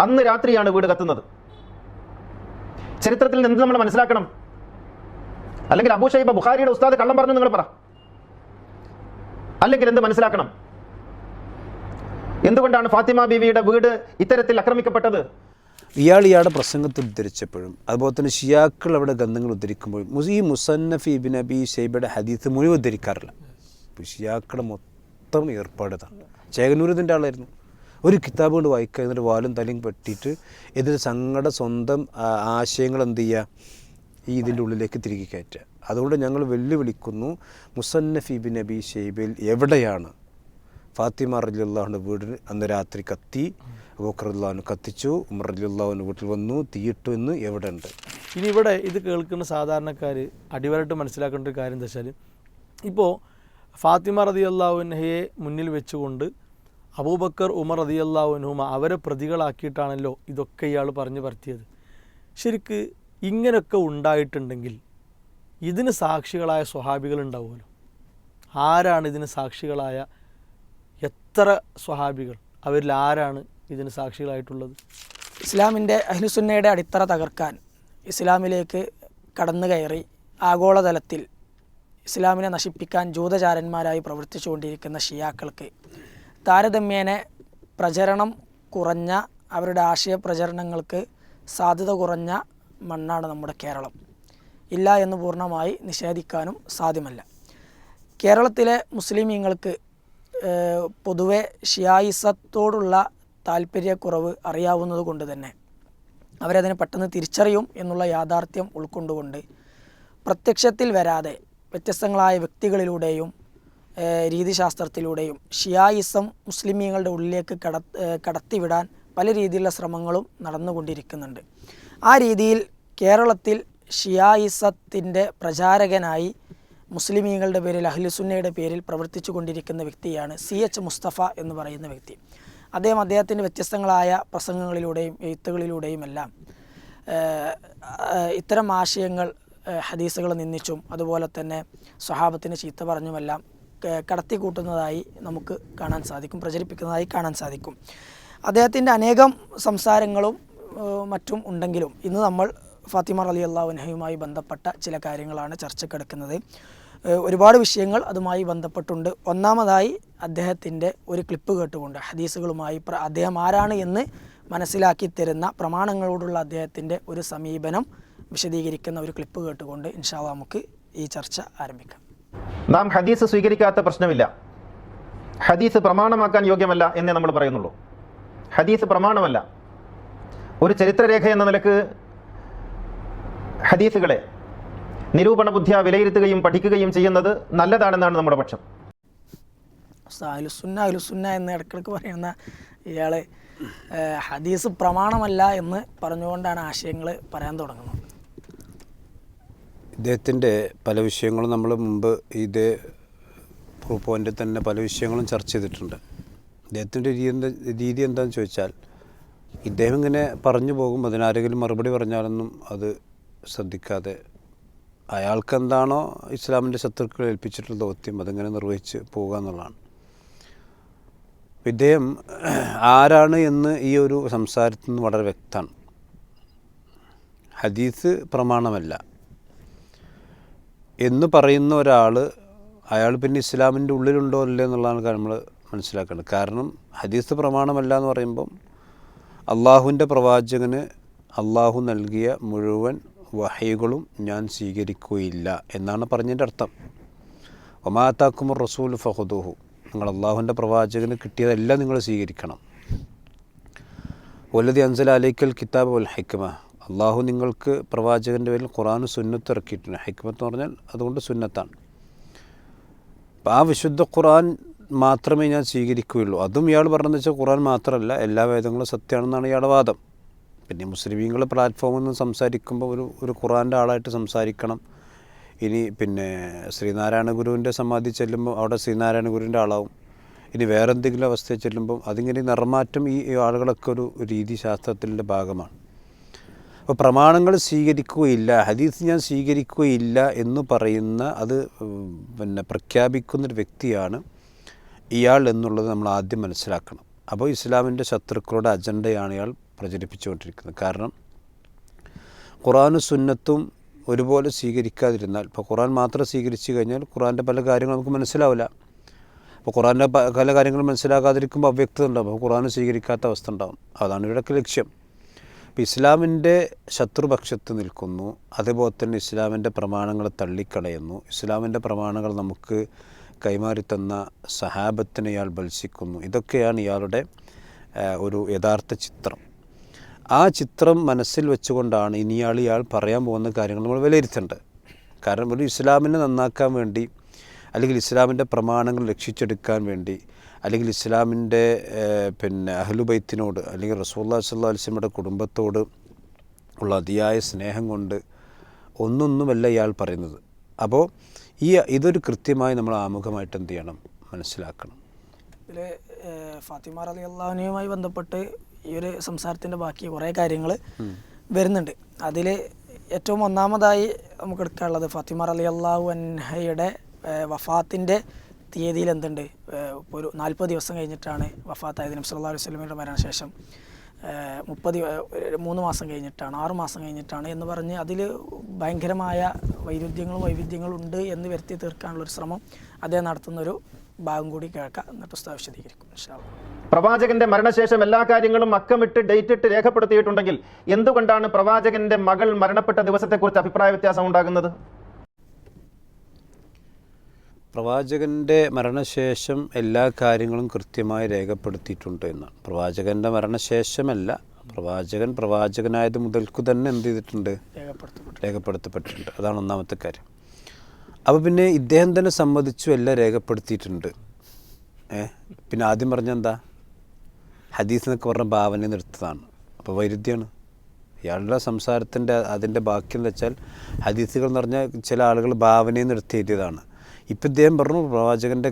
അന്ന് രാത്രിയാണ് വീട് കത്തുന്നത്. ചരിത്രത്തിൽ നിന്ന് നമ്മൾ മനസ്സിലാക്കണം. അല്ലെങ്കിൽ അബൂ ഷൈബ ബുഖാരിയുടെ ഉസ്താദ് കള്ളം പറഞ്ഞു നിങ്ങൾ പറ, അല്ലെങ്കിൽ എന്ത് മനസ്സിലാക്കണം? എന്തുകൊണ്ടാണ് ഫാത്തിമ ബീവിയുടെ വീട് ഇത്തരത്തിൽ ആക്രമിക്കപ്പെട്ടത്? ഇയാളുടെ പ്രസംഗത്തിൽ ഉദ്ധരിച്ചപ്പോഴും അതുപോലെ തന്നെ ഷിയാക്കൾ അവിടെ ഗന്ധങ്ങൾ ഉദ്ധരിക്കുമ്പോഴും ഈ മുസന്നഫ് ഇബ്നു അബീ ഷൈബയുടെ ഹദീസ് മുഴുവൻ ഉദ്ധരിക്കാറില്ല. ഷിയാക്കളുടെ മൊത്തം ഏർപ്പാടതാണ്. ചേകനൂരിൻ്റെ ആളായിരുന്നു. ഒരു കിതാബ് കൊണ്ട് വായിക്കുക, എന്നിട്ട് വാലും തലയും പെട്ടിട്ട് ഇതിൽ തങ്ങളുടെ സ്വന്തം ആശയങ്ങൾ എന്ത് ചെയ്യുക, ഈ ഇതിൻ്റെ ഉള്ളിലേക്ക് തിരികെ കയറ്റുക. അതുകൊണ്ട് ഞങ്ങൾ വെല്ലുവിളിക്കുന്നു, മുസന്നഫ് ഇബ്നു അബീ ഷൈബയിൽ എവിടെയാണ് ഫാത്തിമ റളിയല്ലാഹുവിൻ്റെ വീട് അന്ന് രാത്രി കത്തി, അബൂബക്കർ റളിയല്ലാഹു കത്തിച്ചു, ഉമർ റളിയല്ലാഹു വീട്ടിൽ വന്നു, തീയിട്ടു എന്ന് എവിടെ ഉണ്ട്? ഇനി ഇവിടെ ഇത് കേൾക്കുന്ന സാധാരണക്കാർ അടിവരായിട്ട് മനസ്സിലാക്കേണ്ട ഒരു കാര്യം എന്താ വെച്ചാൽ, ഇപ്പോൾ ഫാത്തിമ റളിയല്ലാഹു അൻഹയെ മുന്നിൽ വെച്ചുകൊണ്ട് അബൂബക്കർ ഉമർ റളിയല്ലാഹു അൻഹുമ അവരെ പ്രതികളാക്കിയിട്ടാണല്ലോ ഇതൊക്കെ ഇയാൾ പറഞ്ഞു പരത്തിയത്. ശരിക്ക് ഇങ്ങനെയൊക്കെ ഉണ്ടായിട്ടുണ്ടെങ്കിൽ ഇതിന് സാക്ഷികളായ സ്വഹാബികൾ ഉണ്ടാവുമല്ലോ. ആരാണ് ഇതിന് സാക്ഷികളായ എത്ര സ്വഹാബികൾ, അവരിൽ ആരാണ് ഇതിന് സാക്ഷികളായിട്ടുള്ളത്? ഇസ്ലാമിൻ്റെ അഹ്ലുസുന്നയുടെ അടിത്തറ തകർക്കാൻ ഇസ്ലാമിലേക്ക് കടന്നു കയറി ആഗോളതലത്തിൽ ഇസ്ലാമിനെ നശിപ്പിക്കാൻ ജൂതചാരന്മാരായി പ്രവർത്തിച്ചുകൊണ്ടിരിക്കുന്ന ഷിയാക്കൾക്ക് താരതമ്യേന പ്രചരണം കുറഞ്ഞ, അവരുടെ ആശയ പ്രചരണങ്ങൾക്ക് സാധ്യത കുറഞ്ഞ മണ്ണാണ് നമ്മുടെ കേരളം. ഇല്ല എന്ന് പൂർണ്ണമായി നിഷേധിക്കാനും സാധ്യമല്ല. കേരളത്തിലെ മുസ്ലിമീങ്ങൾക്ക് പൊതുവെ ഷിയായിസത്തോടുള്ള താല്പര്യക്കുറവ് അറിയാവുന്നത് കൊണ്ട് തന്നെ അവരതിനെ പെട്ടെന്ന് തിരിച്ചറിയും എന്നുള്ള യാഥാർത്ഥ്യം ഉൾക്കൊണ്ടുകൊണ്ട് പ്രത്യക്ഷത്തിൽ വരാതെ വ്യത്യസ്തങ്ങളായ വ്യക്തികളിലൂടെയും രീതിശാസ്ത്രത്തിലൂടെയും ഷിയായിസം മുസ്ലിമീങ്ങളുടെ ഉള്ളിലേക്ക് കടത്തിവിടാൻ പല രീതിയിലുള്ള ശ്രമങ്ങളും നടന്നുകൊണ്ടിരിക്കുന്നുണ്ട്. ആ രീതിയിൽ കേരളത്തിൽ ഷിയായിസത്തിൻ്റെ പ്രചാരകനായി മുസ്ലിമീങ്ങളുടെ പേരിൽ അഹ്ലുസുന്നയുടെ പേരിൽ പ്രവർത്തിച്ചു കൊണ്ടിരിക്കുന്ന വ്യക്തിയാണ് CH മുസ്തഫ എന്ന് പറയുന്ന വ്യക്തി. അദ്ദേഹത്തിൻ്റെ വ്യത്യസ്തങ്ങളായ പ്രസംഗങ്ങളിലൂടെയും എഴുത്തുകളിലൂടെയും എല്ലാം ഇത്തരം ആശയങ്ങൾ ഹദീസുകൾ നിന്ദിച്ചും അതുപോലെ തന്നെ സ്വഹാബത്തിനെ ചീത്ത പറഞ്ഞുമെല്ലാം കടത്തിക്കൂട്ടുന്നതായി നമുക്ക് കാണാൻ സാധിക്കും, പ്രചരിപ്പിക്കുന്നതായി കാണാൻ സാധിക്കും. അദ്ദേഹത്തിൻ്റെ അനേകം സംസാരങ്ങളും മറ്റും ഉണ്ടെങ്കിലും ഇന്ന് നമ്മൾ ഫാത്തിമ റളിയല്ലാഹു അൻഹയുമായി ബന്ധപ്പെട്ട ചില കാര്യങ്ങളാണ് ചർച്ചക്കെടുക്കുന്നത്. ഒരുപാട് വിഷയങ്ങൾ അതുമായി ബന്ധപ്പെട്ടുണ്ട്. ഒന്നാമതായി അദ്ദേഹത്തിൻ്റെ ഒരു ക്ലിപ്പ് കേട്ടുകൊണ്ട് ഹദീസുകളുമായി അദ്ദേഹം ആരാണ് എന്ന് മനസ്സിലാക്കി തരുന്ന പ്രമാണങ്ങളോടുള്ള അദ്ദേഹത്തിൻ്റെ ഒരു സമീപനം വിശദീകരിക്കുന്ന ഒരു ക്ലിപ്പ് കേട്ടുകൊണ്ട് ഇൻഷാ അല്ലാഹ് നമുക്ക് ഈ ചർച്ച ആരംഭിക്കാം. നാം ഹദീസ് സ്വീകരിക്കാത്ത പ്രശ്നമില്ല. ഹദീസ് പ്രമാണമാക്കാൻ യോഗ്യമല്ല എന്നേ നമ്മൾ പറയുന്നുള്ളൂ. ഹദീസ് പ്രമാണമല്ല. ഒരു ചരിത്രരേഖ എന്ന നിലക്ക് ഹദീസുകളെ നിരൂപണ ബുദ്ധിയ വിലയിരുത്തുകയും പഠിക്കുകയും ചെയ്യുന്നത് നല്ലതാണെന്നാണ് നമ്മുടെ പക്ഷം. അഹ്ലുസുന്ന എന്ന് ഇടയ്ക്കിടയ്ക്ക് പറയുന്ന ഇയാൾ ഹദീസ് പ്രമാണമല്ല എന്ന് പറഞ്ഞുകൊണ്ടാണ് ആശയങ്ങൾ പറയാൻ തുടങ്ങുന്നത്. ഇദ്ദേഹത്തിൻ്റെ പല വിഷയങ്ങളും നമ്മൾ മുമ്പ് ഇതേ പ്രൂഫ് പോയിൻ്റിൽ തന്നെ പല വിഷയങ്ങളും ചർച്ച ചെയ്തിട്ടുണ്ട്. ഇദ്ദേഹത്തിൻ്റെ രീതി എന്താണെന്ന് ചോദിച്ചാൽ, ഇദ്ദേഹം ഇങ്ങനെ പറഞ്ഞു പോകും, അതിനാരെങ്കിലും മറുപടി പറഞ്ഞാലൊന്നും അത് ശ്രദ്ധിക്കാതെ അയാൾക്ക് എന്താണോ ഇസ്ലാമിൻ്റെ ശത്രുക്കൾ ഏൽപ്പിച്ചിട്ടുള്ള ദൗത്യം അതിങ്ങനെ നിർവഹിച്ച് പോകുക എന്നുള്ളതാണ്. ഇദ്ദേഹം ആരാണ് എന്ന് ഈ ഒരു സംസാരത്തിൽ നിന്ന് വളരെ വ്യക്തമാണ്. ഹദീസ് പ്രമാണമല്ല എന്ന് പറയുന്ന ഒരാൾ, അയാൾ പിന്നെ ഇസ്ലാമിൻ്റെ ഉള്ളിലുണ്ടോ അല്ലേ എന്നുള്ളതാണ് നമ്മൾ മനസ്സിലാക്കേണ്ടത്. കാരണം ഹദീസ് പ്രമാണമല്ല എന്ന് പറയുമ്പം അള്ളാഹുവിൻ്റെ പ്രവാചകന് അള്ളാഹു നൽകിയ മുഴുവൻ വഹയ്കളും ഞാൻ സ്വീകരിക്കുകയില്ല എന്നാണ് പറഞ്ഞതിൻ്റെ അർത്ഥം. വമാ ആതാക്കുമുർ റസൂലു ഫഖുദൂഹു, നിങ്ങൾ അള്ളാഹുവിൻ്റെ പ്രവാചകന് കിട്ടിയതെല്ലാം നിങ്ങൾ സ്വീകരിക്കണം. വല്ലദി അൻസല അലൈക്കൽ കിതാബ് വൽ ഹിക്മ, അള്ളാഹു നിങ്ങൾക്ക് പ്രവാചകൻ്റെ പേരിൽ ഖുർആനും സുന്നത്ത് ഇറക്കിയിട്ടുണ്ട്. ഹിക്മത്ത് എന്ന് പറഞ്ഞാൽ അതുകൊണ്ട് സുന്നത്താണ്. അപ്പോൾ ആ വിശുദ്ധ ഖുർആൻ മാത്രമേ ഞാൻ സ്വീകരിക്കുകയുള്ളൂ. അതും ഇയാൾ പറഞ്ഞതെന്ന് വെച്ചാൽ ഖുർആൻ മാത്രമല്ല എല്ലാ വേദങ്ങളും സത്യമാണെന്നാണ് ഇയാളുടെ വാദം. പിന്നെ മുസ്ലിമീങ്ങൾ പ്ലാറ്റ്ഫോമിൽ നിന്ന് സംസാരിക്കുമ്പോൾ ഒരു ഖുർആൻ്റെ ആളായിട്ട് സംസാരിക്കണം. ഇനി പിന്നെ ശ്രീനാരായണ ഗുരുവിൻ്റെ സമാധി ചെല്ലുമ്പോൾ അവിടെ ശ്രീനാരായണ ഗുരുവിൻ്റെ ആളാവും. ഇനി വേറെ എന്തെങ്കിലും അവസ്ഥയിൽ ചെല്ലുമ്പം അതിങ്ങനെ നിറമാറ്റം ഈ ആളുകളൊക്കെ ഒരു രീതിശാസ്ത്രത്തിൻ്റെ ഭാഗമാണ്. അപ്പോൾ പ്രമാണങ്ങൾ സ്വീകരിക്കുകയില്ല, ഹദീസ് ഞാൻ സ്വീകരിക്കുകയില്ല എന്ന് പറയുന്ന അത് പിന്നെ പ്രഖ്യാപിക്കുന്നൊരു വ്യക്തിയാണ് ഇയാൾ എന്നുള്ളത് നമ്മൾ ആദ്യം മനസ്സിലാക്കണം. അപ്പോൾ ഇസ്ലാമിൻ്റെ ശത്രുക്കളുടെ അജണ്ടയാണ് ഇയാൾ പ്രചരിപ്പിച്ചുകൊണ്ടിരിക്കുന്നത്. കാരണം ഖുർആനും സുന്നത്തും ഒരുപോലെ സ്വീകരിക്കാതിരുന്നാൽ, ഇപ്പോൾ ഖുർആൻ മാത്രം സ്വീകരിച്ചു കഴിഞ്ഞാൽ ഖുർആൻ്റെ പല കാര്യങ്ങളും നമുക്ക് മനസ്സിലാവില്ല. അപ്പോൾ ഖുർആൻ്റെ പല കാര്യങ്ങളും മനസ്സിലാക്കാതിരിക്കുമ്പോൾ അവ്യക്തത ഉണ്ടാകും. അപ്പോൾ ഖുർആൻ സ്വീകരിക്കാത്ത അവസ്ഥ ഉണ്ടാകും. അതാണ് ഇവിടെയൊക്കെ ലക്ഷ്യം. ഇപ്പോൾ ഇസ്ലാമിൻ്റെ ശത്രുപക്ഷത്ത് നിൽക്കുന്നു, അതുപോലെ തന്നെ ഇസ്ലാമിൻ്റെ പ്രമാണങ്ങൾ തള്ളിക്കളയുന്നു, ഇസ്ലാമിൻ്റെ പ്രമാണങ്ങൾ നമുക്ക് കൈമാറിത്തന്ന സഹാബത്തിനെ ഇയാൾ ഭത്സിക്കുന്നു. ഇതൊക്കെയാണ് ഇയാളുടെ ഒരു യഥാർത്ഥ ചിത്രം. ആ ചിത്രം മനസ്സിൽ വെച്ചുകൊണ്ടാണ് ഇയാൾ പറയാൻ പോകുന്ന കാര്യങ്ങൾ നമ്മൾ വിലയിരുത്തേണ്ടത്. കാരണം ഒരു ഇസ്ലാമിനെ നന്നാക്കാൻ വേണ്ടി, അല്ലെങ്കിൽ ഇസ്ലാമിൻ്റെ പ്രമാണങ്ങൾ രക്ഷിച്ചെടുക്കാൻ വേണ്ടി, അല്ലെങ്കിൽ ഇസ്ലാമിൻ്റെ അഹ്ലുബൈത്തിനോട് അല്ലെങ്കിൽ റസൂലുള്ളാഹി സ്വല്ലല്ലാഹു അലൈഹി വസല്ലമയുടെ കുടുംബത്തോട് ഉള്ള അതിയായ സ്നേഹം കൊണ്ട് ഒന്നൊന്നുമല്ല ഇയാൾ പറയുന്നത്. അപ്പോൾ ഇതൊരു കൃത്യമായി നമ്മൾ ആമുഖമായിട്ട് എന്ത് ചെയ്യണം, മനസ്സിലാക്കണം. ഇതിൽ ഫാത്തിമ റളിയല്ലാഹു അൻഹയുമായി ബന്ധപ്പെട്ട് ഈ ഒരു സംസാരത്തിൻ്റെ ബാക്കി കുറേ കാര്യങ്ങൾ വരുന്നുണ്ട്. അതിൽ ഏറ്റവും ഒന്നാമതായി നമുക്ക് എടുക്കാനുള്ളത് ഫാത്തിമ റളിയല്ലാഹു അൻഹയുടെ വഫാത്തിൻ്റെ തീയതിയിൽ എന്തുണ്ട്. ഇപ്പോൾ ഒരു 40 ദിവസം കഴിഞ്ഞിട്ടാണ് വഫാത്തായത്. നബി സല്ലല്ലാഹു അലൈഹി വസല്ലമയുടെ മരണശേഷം 3 മാസം കഴിഞ്ഞിട്ടാണ്, 6 മാസം കഴിഞ്ഞിട്ടാണ് എന്ന് പറഞ്ഞ് അതിൽ ഭയങ്കരമായ വൈവിധ്യങ്ങളും ഉണ്ട് എന്ന് വരുത്തി തീർക്കാനുള്ളൊരു ശ്രമം അദ്ദേഹം നടത്തുന്നൊരു ഭാഗം കൂടി കേൾക്കാം. എന്നിട്ട് ഉസ്താദ് വിശദീകരിക്കും ഇൻഷാ അല്ലാഹ്. പ്രവാചകന്റെ മരണശേഷം എല്ലാ കാര്യങ്ങളും അക്കമിട്ട് ഡേറ്റ് ഇട്ട് രേഖപ്പെടുത്തിയിട്ടുണ്ടെങ്കിൽ എന്തുകൊണ്ടാണ് പ്രവാചകന്റെ മകൾ മരണപ്പെട്ട ദിവസത്തെക്കുറിച്ച് അഭിപ്രായ വ്യത്യാസം ഉണ്ടാകുന്നത്? പ്രവാചകൻ്റെ മരണശേഷം എല്ലാ കാര്യങ്ങളും കൃത്യമായി രേഖപ്പെടുത്തിയിട്ടുണ്ട് എന്നാണ്. പ്രവാചകൻ്റെ മരണശേഷമല്ല, പ്രവാചകനായത് മുതൽക്കു തന്നെ എന്ത് ചെയ്തിട്ടുണ്ട്, രേഖപ്പെടുത്തപ്പെട്ടിട്ടുണ്ട്. അതാണ് ഒന്നാമത്തെ കാര്യം. അപ്പോൾ പിന്നെ ഇദ്ദേഹം തന്നെ സമ്മതിച്ചു എല്ലാം രേഖപ്പെടുത്തിയിട്ടുണ്ട്. പിന്നെ ആദ്യം പറഞ്ഞെന്താ, ഹദീസ് എന്നൊക്കെ പറഞ്ഞ ഭാവന നിർത്തതാണ്. അപ്പോൾ വൈരുദ്ധ്യമാണ് ഇയാളുടെ സംസാരത്തിൻ്റെ. അതിൻ്റെ ബാക്കി എന്ന് വെച്ചാൽ ഹദീസുകൾ എന്ന് പറഞ്ഞാൽ ചില ആളുകൾ ഭാവനയെ നിർത്തി എഴുതിയതാണ്. ഇപ്പം ഇദ്ദേഹം പറഞ്ഞു പ്രവാചകൻ്റെ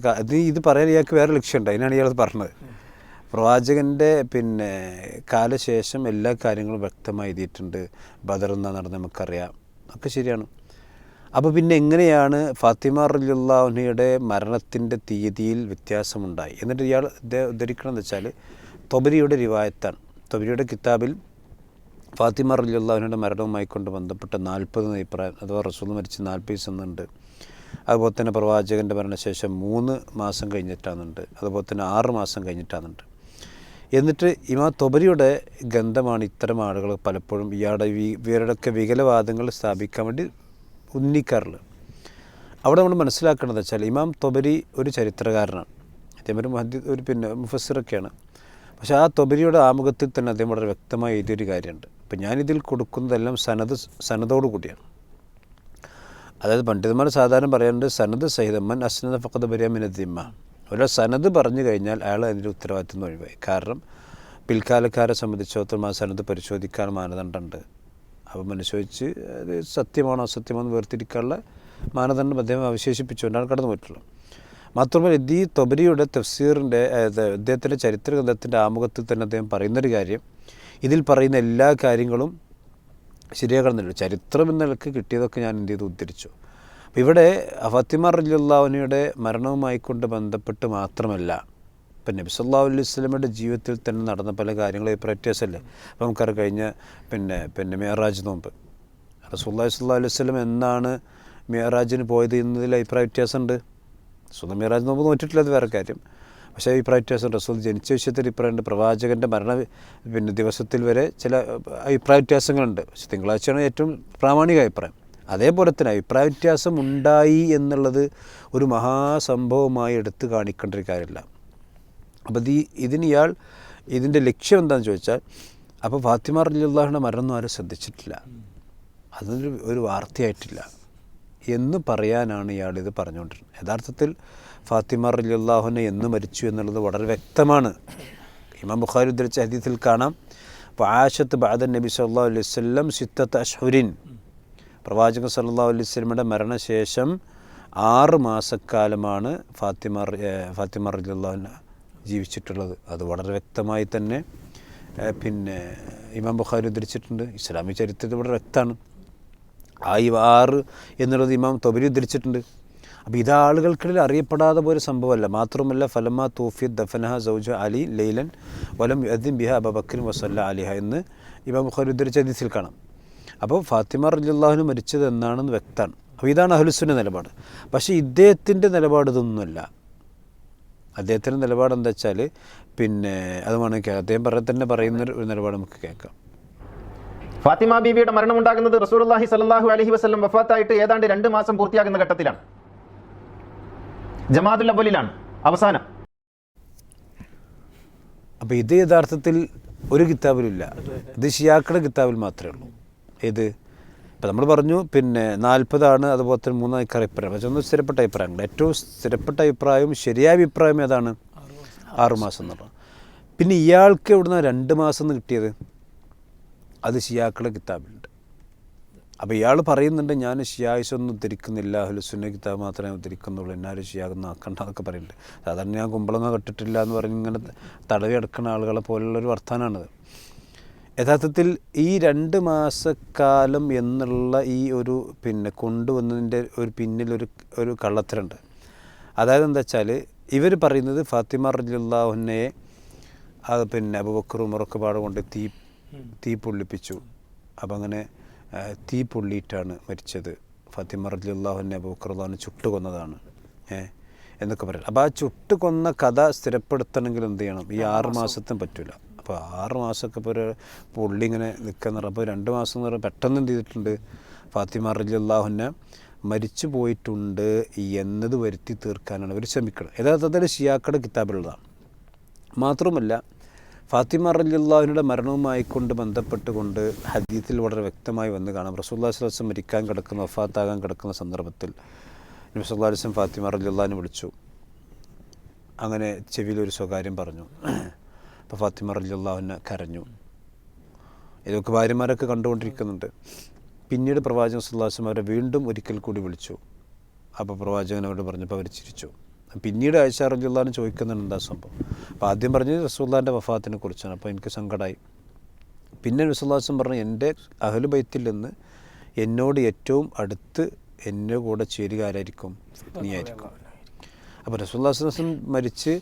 ഇത് പറയാൻ ഇയാൾക്ക് വേറെ ലക്ഷ്യമുണ്ട്. അതിനാണ് ഇയാൾ പറഞ്ഞത്. പ്രവാചകൻ്റെ കാലശേഷം എല്ലാ കാര്യങ്ങളും വ്യക്തമായി എഴുതിയിട്ടുണ്ട്. ബദർ എന്നാ നടന്ന് നമുക്കറിയാം, ഒക്കെ ശരിയാണ്. അപ്പോൾ പിന്നെ എങ്ങനെയാണ് ഫാത്തിമ റളിയല്ലാഹു അൻഹയുടെ മരണത്തിൻ്റെ തീയതിയിൽ വ്യത്യാസമുണ്ടായി? എന്നിട്ട് ഇയാൾ ഉദ്ധരിക്കണമെന്ന് വെച്ചാൽ തൊബരിയുടെ റിവായത്താണ്. തൊബരിയുടെ കിതാബിൽ ഫാത്തിമ റളിയല്ലാഹു അൻഹയുടെ മരണവുമായി കൊണ്ട് ബന്ധപ്പെട്ട 40 അഭിപ്രായം, അഥവാ റസൂൽ മരിച്ച് 40 ദിവസമുണ്ട്. അതുപോലെ തന്നെ പ്രവാചകൻ്റെ മരണശേഷം 3 മാസം കഴിഞ്ഞിട്ടാണെന്നുണ്ട്. അതുപോലെ തന്നെ 6 മാസം കഴിഞ്ഞിട്ടാണെന്നുണ്ട്. എന്നിട്ട് ഇമാം തൊബരിയുടെ ഗന്ധമാണ് ഇത്തരം ആളുകൾ പലപ്പോഴും ഇവരുടെയൊക്കെ വികലവാദങ്ങൾ സ്ഥാപിക്കാൻ വേണ്ടി ഉന്നയിക്കാറുള്ളത്. അവിടെ നമ്മൾ മനസ്സിലാക്കേണ്ടത് വെച്ചാൽ ഇമാം തൊബരി ഒരു ചരിത്രകാരനാണ്, അദ്ദേഹം ഒരു മുഫസ്സിറൊക്കെയാണ്. പക്ഷേ ആ തൊബരിയുടെ ആമുഖത്തിൽ തന്നെ അദ്ദേഹം വളരെ വ്യക്തമായി എഴുതിയൊരു കാര്യമുണ്ട്. ഇപ്പം ഞാനിതിൽ കൊടുക്കുന്നതെല്ലാം സനദോടു കൂടിയാണ്. അതായത് പണ്ഡിതന്മാർ സാധാരണ പറയാറുണ്ട് സനദ് സഹിതമ്മൻ അസ്നദ ഫഖദ് ബരിയ മിന ദിമ്മ. ഒരാൾ സനദ് പറഞ്ഞു കഴിഞ്ഞാൽ അയാൾ അതിൻ്റെ ഉത്തരവാദിത്വം ഒഴിവായി. കാരണം പിൽക്കാലക്കാരെ സംബന്ധിച്ചിടത്തോളം ആ സനദ് പരിശോധിക്കാൻ മാനദണ്ഡമുണ്ട്. അപ്പം പരിശോധിച്ച് അത് സത്യമാണോ അസത്യമാണോ വേർതിരിക്കാനുള്ള മാനദണ്ഡം അദ്ദേഹം അവശേഷിപ്പിച്ചുകൊണ്ടാണ് കടന്നു പോയിട്ടുള്ളത്. മാത്രമല്ല ഈ തൊബരിയുടെ തഫ്സീറിൻ്റെ അദ്ദേഹത്തിൻ്റെ ചരിത്ര ഗ്രന്ഥത്തിൻ്റെ ആമുഖത്തിൽ തന്നെ അദ്ദേഹം പറയുന്നൊരു കാര്യം, ഇതിൽ പറയുന്ന എല്ലാ കാര്യങ്ങളും ശരിയാകണമെന്നില്ല. ചരിത്രം എന്ന നിലക്ക് കിട്ടിയതൊക്കെ ഞാൻ എന്ത് ചെയ്തു ഉദ്ധരിച്ചു. അപ്പോൾ ഇവിടെ ഫാത്തിമ റളിയല്ലാഹു അൻഹയുടെ മരണവുമായി കൊണ്ട് ബന്ധപ്പെട്ട് മാത്രമല്ല, ഇപ്പം നബി സല്ലല്ലാഹു അലൈഹി വസല്ലമയുടെ ജീവിതത്തിൽ തന്നെ നടന്ന പല കാര്യങ്ങളും അഭിപ്രായ വ്യത്യാസമല്ലേ. അപ്പോൾ നമുക്കറിയാം കഴിഞ്ഞ മിഅ്റാജ് നോമ്പ് റസൂലുള്ളാഹി സ്വല്ലല്ലാഹു അലൈഹി വസല്ലം എന്നാണ് മിഅ്റാജിന് പോയത് എന്നതിൽ അഭിപ്രായ വ്യത്യാസമുണ്ട്. റസൂൽ മിഅ്റാജ് നോമ്പ് നോറ്റിട്ടില്ല, അത് വേറെ കാര്യം. പക്ഷേ അഭിപ്രായ വ്യത്യാസം റസൂൽ ജനിച്ച വിഷയത്തിൽ അഭിപ്രായമുണ്ട്. പ്രവാചകൻ്റെ ദിവസത്തിൽ വരെ ചില അഭിപ്രായ വ്യത്യാസങ്ങളുണ്ട്. പക്ഷെ തിങ്കളാഴ്ചയാണ് ഏറ്റവും പ്രാമാണിക അഭിപ്രായം. അതേപോലെ തന്നെ അഭിപ്രായ വ്യത്യാസം ഉണ്ടായി എന്നുള്ളത് ഒരു മഹാസംഭവമായി എടുത്തു കാണിക്കേണ്ട ഒരു കാര്യമല്ല. അപ്പോൾ ഇതിൻ്റെ ലക്ഷ്യം എന്താണെന്ന് ചോദിച്ചാൽ, അപ്പോൾ ഫാത്തിമ റളിയല്ലാഹു അൻഹയുടെ മരണം ആരും ശ്രദ്ധിച്ചിട്ടില്ല, അതൊരു വാർത്തയായിട്ടില്ല എന്ന് പറയാനാണ് ഇയാളിത് പറഞ്ഞുകൊണ്ടിരുന്നത്. യഥാർത്ഥത്തിൽ ഫാത്തിമ റളിയല്ലാഹു അൻഹ എന്ന് മരിച്ചു എന്നുള്ളത് വളരെ വ്യക്തമാണ്. ഇമാം ബുഖാരി ഉദ്ധരിച്ച ഹദീസിൽ കാണാം, വആശത്ത് ബഅദ നബി സല്ലല്ലാഹു അലൈഹി വസല്ലം 6 അശ്ഹുരിൻ. പ്രവാചകൻ സല്ലല്ലാഹു അലൈഹി വസല്ലമയുടെ മരണശേഷം 6 മാസക്കാലമാണ് ഫാത്തിമ റളിയല്ലാഹു അൻഹ ജീവിച്ചിട്ടുള്ളത്. അത് വളരെ വ്യക്തമായി തന്നെ ഇമാം ബുഖാരി ഉദ്ധരിച്ചിട്ടുണ്ട്. ഇസ്ലാമിക ചരിത്രത്തിൽ വളരെ വ്യക്തമാണ്. 6 എന്നുള്ളത് ഇമാം തൊബരി ഉദ്ധരിച്ചിട്ടുണ്ട്. അപ്പോൾ ഇത് ആളുകൾക്കിടയിൽ അറിയപ്പെടാതെ പോയൊരു സംഭവമല്ല. മാത്രമല്ല ഫലമാ തൂഫിയത് ദഫനഹ സൗജ അലി ലൈലൻ വലം യദ്ദിൻ ബിഹ അബൂബക്കർ വസല്ല അലിഹ എന്ന് ഇമാം ബുഖാരി ഉദ്ധരിച്ച ഹദീസിൽ കാണാം. അപ്പോൾ ഫാത്തിമ റളിയല്ലാഹു അൻഹ മരിച്ചത് എന്നാണെന്ന് വ്യക്തമാണ്. അപ്പോൾ ഇതാണ് അഹ്ലുസുന്ന നിലപാട്. പക്ഷേ ഇദ്ദേഹത്തിൻ്റെ നിലപാട് ഇതൊന്നുമല്ല. അദ്ദേഹത്തിൻ്റെ നിലപാട് എന്താ വെച്ചാൽ പിന്നെ അത് വേണമെങ്കിൽ അദ്ദേഹം തന്നെ പറയുന്ന ഒരു നിലപാട് നമുക്ക് കേൾക്കാം. ഫാത്തിമ ബീവിയുടെ മരണമുണ്ടാകുന്നത് റസൂലുള്ളാഹി സ്വല്ലല്ലാഹു അലൈഹി വസല്ലം വഫാത്തായിട്ട് ഏതാണ്ട് 2 മാസം പൂർത്തിയാകുന്ന ഘട്ടത്തിലാണ്. ജമാഅത്തുൽ അവ്വലിലാണ് അവസാനം. അപ്പോൾ ഇത് യഥാർത്ഥത്തിൽ ഒരു കിതാബിലില്ല. ഇത് ഷിയാക്കളുടെ കിതാബിൽ മാത്രമേ ഉള്ളൂ. ഏത് ഇപ്പം നമ്മൾ പറഞ്ഞു പിന്നെ 40 അതുപോലെ തന്നെ 3 അഭിപ്രായം. പക്ഷെ ഒന്ന് സ്ഥിരപ്പെട്ട അഭിപ്രായങ്ങൾ. ഏറ്റവും സ്ഥിരപ്പെട്ട അഭിപ്രായവും ശരിയായ അഭിപ്രായം ഏതാണ്? 6 മാസം എന്ന് പറഞ്ഞാൽ. പിന്നെ ഇയാൾക്ക് എവിടുന്ന 2 മാസം എന്ന് കിട്ടിയത്? അത് ഷിയാക്കളുടെ കിതാബിലുണ്ട്. അപ്പോൾ ഇയാൾ പറയുന്നുണ്ട് ഞാൻ ഷിയായിസൊന്നും ഉദ്ധരിക്കുന്നില്ല, അഹ്ലുസുന്ന കിതാബ് മാത്രമേ ഉദ്ധരിക്കുന്നുള്ളൂ, എന്നാലും ഷിയാഖൊന്നും ആക്കണ്ട എന്നൊക്കെ പറയുന്നുണ്ട്. സാധാരണ ഞാൻ കുമ്പളങ്ങ കെട്ടിട്ടില്ല എന്ന് പറഞ്ഞ് ഇങ്ങനെ തടവി അടക്കുന്ന ആളുകളെ പോലുള്ളൊരു വർത്താനാണത്. യഥാർത്ഥത്തിൽ ഈ 2 മാസക്കാലം എന്നുള്ള ഈ ഒരു പിന്നെ കൊണ്ടുവന്നതിൻ്റെ ഒരു പിന്നിലൊരു കള്ളത്തരമുണ്ട്. അതായത് എന്താ വെച്ചാൽ ഇവർ പറയുന്നത് ഫാത്തിമ റളിയല്ലാഹു അൻഹയെ പിന്നെ അബൂബക്കർ ഉമറൊക്കെ പാടുകൊണ്ട് തീ പൊള്ളിപ്പിച്ചു. അപ്പം അങ്ങനെ തീ പൊള്ളിയിട്ടാണ് മരിച്ചത്. ഫാത്തിമ റളിയല്ലാഹു അൻഹ അബൂബക്കർ റളിയല്ലാഹു അൻഹു ചുട്ടു കൊന്നതാണ് എന്നൊക്കെ പറയും. അപ്പോൾ ആ ചുട്ട് കൊന്ന കഥ സ്ഥിരപ്പെടുത്തണമെങ്കിൽ എന്ത് ചെയ്യണം? ഈ 6 മാസത്തിന് പറ്റില്ല. അപ്പോൾ 6 മാസമൊക്കെ ഇപ്പോൾ ഒരു പുള്ളി ഇങ്ങനെ നിൽക്കുന്ന പറഞ്ഞാൽ അപ്പോൾ 2 മാസം എന്ന് പറഞ്ഞാൽ പെട്ടെന്ന് എന്ത് ചെയ്തിട്ടുണ്ട്? ഫാത്തിമ റളിയല്ലാഹു അൻഹ മരിച്ചു പോയിട്ടുണ്ട് എന്നത് വരുത്തി തീർക്കാനാണ് അവർ ശ്രമിക്കുന്നത്. യഥാർത്ഥത്തിൽ ഷിയാക്കളുടെ കിതാബിലുള്ളതാണ്. മാത്രമല്ല ഫാത്തിമ റളിയല്ലാഹു അൻഹയുടെ മരണവുമായിക്കൊണ്ട് ബന്ധപ്പെട്ടുകൊണ്ട് ഹദീസിൽ വളരെ വ്യക്തമായി വന്ന് കാണാം. റസൂലുള്ളാഹി സ്വല്ലല്ലാഹു അലൈഹി വസല്ലം മരിക്കാൻ കിടക്കുന്ന വഫാത്താകാൻ കിടക്കുന്ന സന്ദർഭത്തിൽ നബി സല്ലല്ലാഹു അലൈഹി വസല്ലം ഫാത്തിമ റളിയല്ലാഹു അൻഹയെ വിളിച്ചു. അങ്ങനെ ചെവിയിലൊരു സ്വകാര്യം പറഞ്ഞു. അപ്പോൾ ഫാത്തിമ റളിയല്ലാഹു അൻഹ കരഞ്ഞു. ഇതൊക്കെ ഭാര്യമാരൊക്കെ കണ്ടുകൊണ്ടിരിക്കുന്നുണ്ട്. പിന്നീട് പ്രവാചകൻ സല്ലല്ലാഹു അലൈഹി വസല്ലം അവരെ വീണ്ടും ഒരിക്കൽ കൂടി വിളിച്ചു. അപ്പോൾ പ്രവാചകൻ അവരോട് പറഞ്ഞപ്പോൾ അവർ ചിരിച്ചു. പിന്നീട് ആയിഷ റളിയല്ലാഹു അൻഹ ചോദിക്കുന്നുണ്ട് എന്താ സംഭവം. അപ്പോൾ ആദ്യം പറഞ്ഞത് റസൂലുള്ളാഹിൻ്റെ വഫാത്തിനെ കുറിച്ചാണ്. അപ്പോൾ എനിക്ക് സങ്കടമായി. പിന്നെ നബി സല്ലല്ലാഹു അലൈഹി വസല്ലം പറഞ്ഞു എൻ്റെ അഹ്ലു ബൈത്തിൽ നിന്ന് എന്നോട് ഏറ്റവും അടുത്ത് എൻ്റെ കൂടെ ചേരുക ആരായിരിക്കും? നീ ആയിരിക്കും. അപ്പോൾ റസൂലുള്ളാഹി സ്വല്ലല്ലാഹു അലൈഹി വസല്ലം മരിച്ച്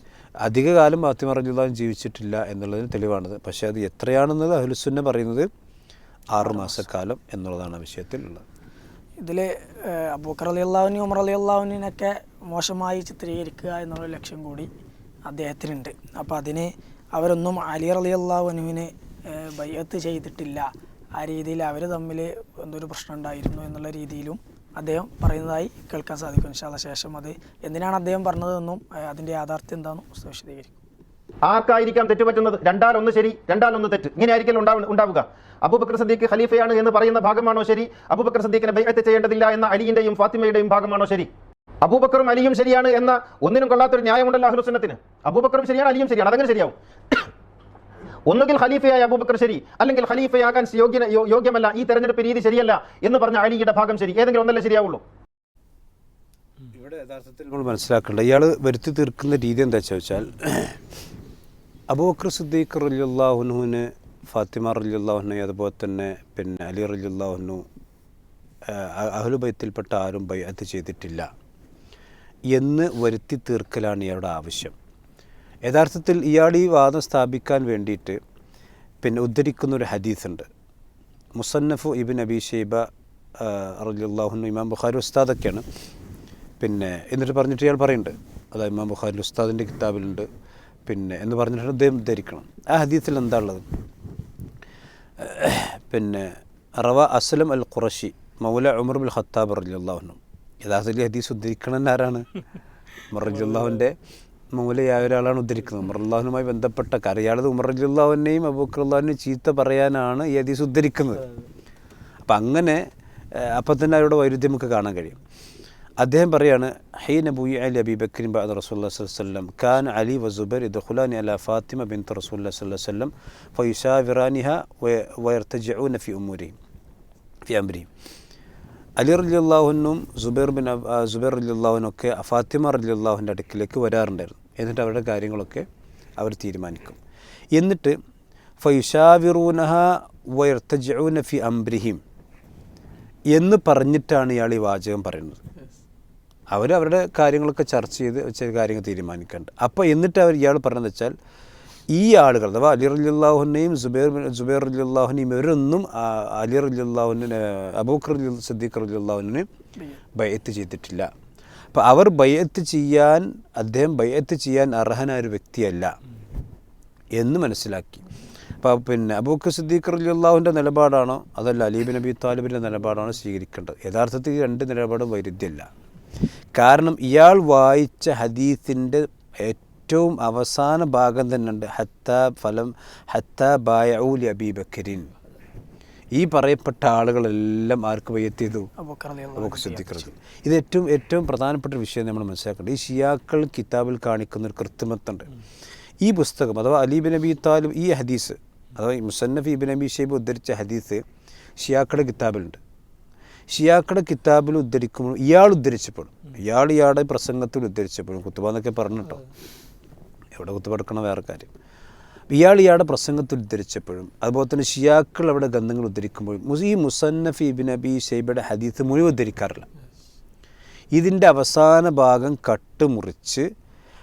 അധികകാലം ഫാത്തിമ റളിയല്ലാഹു അൻഹ ജീവിച്ചിട്ടില്ല എന്നുള്ളതിന് തെളിവാണത്. പക്ഷേ അത് എത്രയാണെന്നത് അഹ്ലുസുന്ന പറയുന്നത് 6 മാസക്കാലം എന്നുള്ളതാണ് ആ വിഷയത്തിലുള്ളത്. ഇതിൽ അബൂബക്കർ റളിയല്ലാഹു അൻഹു ഉമർ റളിയല്ലാഹു അൻഹുവിനൊക്കെ മോശമായി ചിത്രീകരിക്കുക എന്നുള്ള ലക്ഷ്യം കൂടി അദ്ദേഹത്തിനുണ്ട്. അപ്പോൾ അതിന് അവരൊന്നും അലി റളിയല്ലാഹു അൻഹുവിന് ബൈഅത്ത് ചെയ്തിട്ടില്ല, ആ രീതിയിൽ അവർ തമ്മിൽ എന്തൊരു പ്രശ്നം ഉണ്ടായിരുന്നു എന്നുള്ള രീതിയിലും അദ്ദേഹം പറയുന്നതായി കേൾക്കാൻ സാധിക്കും. ഇൻഷാ അല്ലാഹ് ശേഷം അത് എന്തിനാണ് അദ്ദേഹം പറഞ്ഞതെന്നും അതിൻ്റെ യാഥാർത്ഥ്യം എന്താണെന്നും വിശദീകരിക്കും. ആർക്കായിരിക്കാം തെറ്റുപറ്റുന്നത്? 2 ആൾ 1 ശരി, 2 ആൾ 1 തെറ്റ്. ഇങ്ങനെ ആയിരിക്കും ഉണ്ടാവുക. അബൂബക്കർ സിദ്ദീഖ് ഖലീഫയാണ് എന്ന് പറയുന്ന ഭാഗമാണോ ശരി? അബൂബക്കർ സിദ്ദീഖിനെ ബൈഅത്ത് ചെയ്യേണ്ടതില്ല എന്ന അലിയുടെയും ഫാത്തിമയുടെയും ഭാഗമാണോ ശരി? അബൂബക്കറും അലിയും ശരിയാണ് എന്ന ഒന്നിനും കൊള്ളാത്തൊരു ന്യായമുണ്ടല്ലോ അഹ്ലുസുന്നത്തിന്. അബൂബക്കറും ശരിയാണ്, അലിയും ശരിയാണ്. അതങ്ങനെ ശരിയാവും? ഒന്നുകിൽ ഖലീഫയായ അബൂബക്കർ ശരി, അല്ലെങ്കിൽ ഖലീഫയാകാൻ യോഗ്യമല്ല, ഈ തെരഞ്ഞെടുപ്പ് രീതി ശരിയല്ല എന്ന് പറഞ്ഞ അലിയുടെ ഭാഗം ശരി. ഏതെങ്കിലും ഒന്നല്ലേ ശരിയാവുള്ളൂ. ഇവിടെ യഥാർത്ഥത്തിൽ നമ്മൾ മനസ്സിലാക്കേണ്ട ഇയാൾ വരുത്തി തീർക്കുന്ന രീതി എന്താ വെച്ചാൽ അബൂബക്കർ സിദ്ദീഖ് റളിയല്ലാഹു അൻഹുവിന് ഫാത്തിമ റളിയല്ലാഹു അൻഹ അതുപോലെ തന്നെ പിന്നെ അലി റളിയല്ലാഹു അൻഹു അഹ്ലു ബൈത്തിൽപ്പെട്ട ആരും ബൈഅത്ത് ചെയ്തിട്ടില്ല എന്ന് വരുത്തി തീർക്കലാണ് ഇയാളുടെ ആവശ്യം. യഥാർത്ഥത്തിൽ ഇയാൾ ഈ വാദം സ്ഥാപിക്കാൻ വേണ്ടിയിട്ട് പിന്നെ ഉദ്ധരിക്കുന്നൊരു ഹദീസുണ്ട്. മുസന്നഫു ഇബ്ൻ അബി ഷൈബ റളിയല്ലാഹു അൻഹു ഇമാം ബുഖാരി ഉസ്താദൊക്കെയാണ്. പിന്നെ എന്നിട്ട് പറഞ്ഞിട്ട് ഇയാൾ പറയുന്നുണ്ട്, അതായത് ഇമാം ബുഖാരി ഉസ്താദിൻ്റെ കിതാബിലുണ്ട് പിന്നെ എന്ന് പറഞ്ഞിട്ട് അദ്ദേഹം ധരിക്കണം. ആ ഹദീസിൽ എന്താ ഉള്ളത്? പിന്നെ റവ അസ്ലം അൽ ഖുറശി മൗല ഉമർ ബിൻ ഖത്താബ് റളിയല്ലാഹു അൻഹു. യഥാർത്ഥത്തിൽ ഹദീസ് ഉദ്ധരിക്കണം ആരാണ്? ഉമർ റളിയല്ലാഹുവിൻ്റെ മൗലയായ ഒരാളാണ് ഉദ്ധരിക്കുന്നത്. ഉമർ റളിയല്ലാഹുവുമായി ബന്ധപ്പെട്ട കാര്യാളത് ഉമർ റളിയല്ലാഹുവിനെയും അബൂബക്കർ റളിയല്ലാഹുവിനെയും ചീത്ത പറയാനാണ് ഈ ഹദീസ് ഉദ്ധരിക്കുന്നത്. അപ്പം അങ്ങനെ അപ്പം തന്നെ അവരുടെ വൈരുദ്ധ്യം നമുക്ക് കാണാൻ കഴിയും. അദ്ദേഹം പറയാണ് ഹീന ബുയിഅ ലി അബീ ബക്കറിൻ ബഅദ റസൂലുള്ളാഹി സ്വല്ലല്ലാഹു അലൈഹി വസല്ലം കാന അലി വസുബൈർ യദ്ഖുലാനി അലാ ഫാത്തിമ ബിൻത് റസൂലുള്ളാഹി സ്വല്ലല്ലാഹു അലൈഹി വസല്ലം ഫയുശാവിറാനിഹ വയർതജിഊന ഫി ഉമൂരിഹിം ഫി അംരിഹിം. അലി റളിയല്ലാഹു അൻഹും സുബൈർ റളിയല്ലാഹു അൻഹുമൊക്കെ ഫാത്തിമ റളിയല്ലാഹുവിൻ്റെ അടുക്കിലേക്ക് വരാറുണ്ടായിരുന്നു. എന്നിട്ട് അവരുടെ കാര്യങ്ങളൊക്കെ അവർ തീരുമാനിക്കും. എന്നിട്ട് ഫയുശാവിറൂനഹ വയർതജിഊന ഫി അംരിഹിം എന്ന് പറഞ്ഞിട്ടാണ് ഇയാൾ ഈ വാചകം പറയുന്നത്. അവരുടെ കാര്യങ്ങളൊക്കെ ചർച്ച ചെയ്ത് ചില കാര്യങ്ങൾ തീരുമാനിക്കുന്നുണ്ട്. അപ്പോൾ എന്നിട്ട് ഇയാൾ പറഞ്ഞതെന്ന് വെച്ചാൽ ഈ ആളുകൾ അഥവാ അലി റളിയല്ലാഹുവിനെയും സുബൈർ റളിയല്ലാഹുവിനെയും ഇവരൊന്നും അലി റളിയല്ലാഹുവിനെ അബൂബക്കർ സിദ്ദീഖ് റളിയല്ലാഹുവിനെ ബൈഅത്ത് ചെയ്തിട്ടില്ല. അപ്പോൾ അദ്ദേഹം ബൈഅത്ത് ചെയ്യാൻ അർഹനായ ഒരു വ്യക്തിയല്ല എന്ന് മനസ്സിലാക്കി. അപ്പോൾ പിന്നെ അബൂബക്കർ സിദ്ദീഖ് റളിയല്ലാഹുവിൻ്റെ നിലപാടാണോ അതല്ല അലി ബിൻ അബി താലിബിൻ്റെ നിലപാടാണോ സ്വീകരിക്കേണ്ടത്? യഥാർത്ഥത്തിൽ ഈ രണ്ട് നിലപാടും വൈരുദ്ധ്യമല്ല. കാരണം ഇയാൾ വായിച്ച ഹദീസിൻ്റെ ഏറ്റവും അവസാന ഭാഗം തന്നെ ഉണ്ട്, ഹത്താ ബായഉ ലി അബീ ബക്കറിൻ. ഈ പറയപ്പെട്ട ആളുകളെല്ലാം ആർക്ക് ബൈഅത്ത് ചെയ്തു? അബൂബക്കർ സിദ്ദീഖ് റളിയല്ലാഹു. ഇത് ഏറ്റവും പ്രധാനപ്പെട്ട ഒരു വിഷയം നമ്മൾ മനസ്സിലാക്കേണ്ടത്. ഈ ഷിയാക്കൾ കിതാബിൽ കാണിക്കുന്ന ഒരു കൃത്രിമത്വമുണ്ട്. ഈ പുസ്തകം അഥവാ അലി ബിൻ അബി താലിബ് ഈ ഹദീസ് അഥവാ മുസന്നഫ് ഇബ്നു അബി ഷൈബ ഉദ്ധരിച്ച ഹദീസ് ഷിയാക്കളുടെ കിതാബിലുണ്ട്. ഷിയാക്കളുടെ കിതാബിൽ ഉദ്ധരിക്കുമ്പോൾ ഇയാളുടെ പ്രസംഗത്തിൽ ഉദ്ധരിച്ചപ്പോഴും കുത്തുബ എന്നൊക്കെ പറഞ്ഞിട്ടോ, എവിടെ കുത്തുബ എടുക്കണം വേറെ കാര്യം. ഇയാളുടെ പ്രസംഗത്തിൽ ഉദ്ധരിച്ചപ്പോഴും അതുപോലെ തന്നെ ഷിയാക്കൾ അവിടെ ഗ്രന്ഥങ്ങൾ ഉദ്ധരിക്കുമ്പോഴും ഈ മുസന്നഫ് ഇബ്നു അബി ഷൈബയുടെ ഹദീസ് മുഴുവൻ ഉദ്ധരിക്കാറില്ല. ഇതിൻ്റെ അവസാന ഭാഗം കട്ടുമുറിച്ച്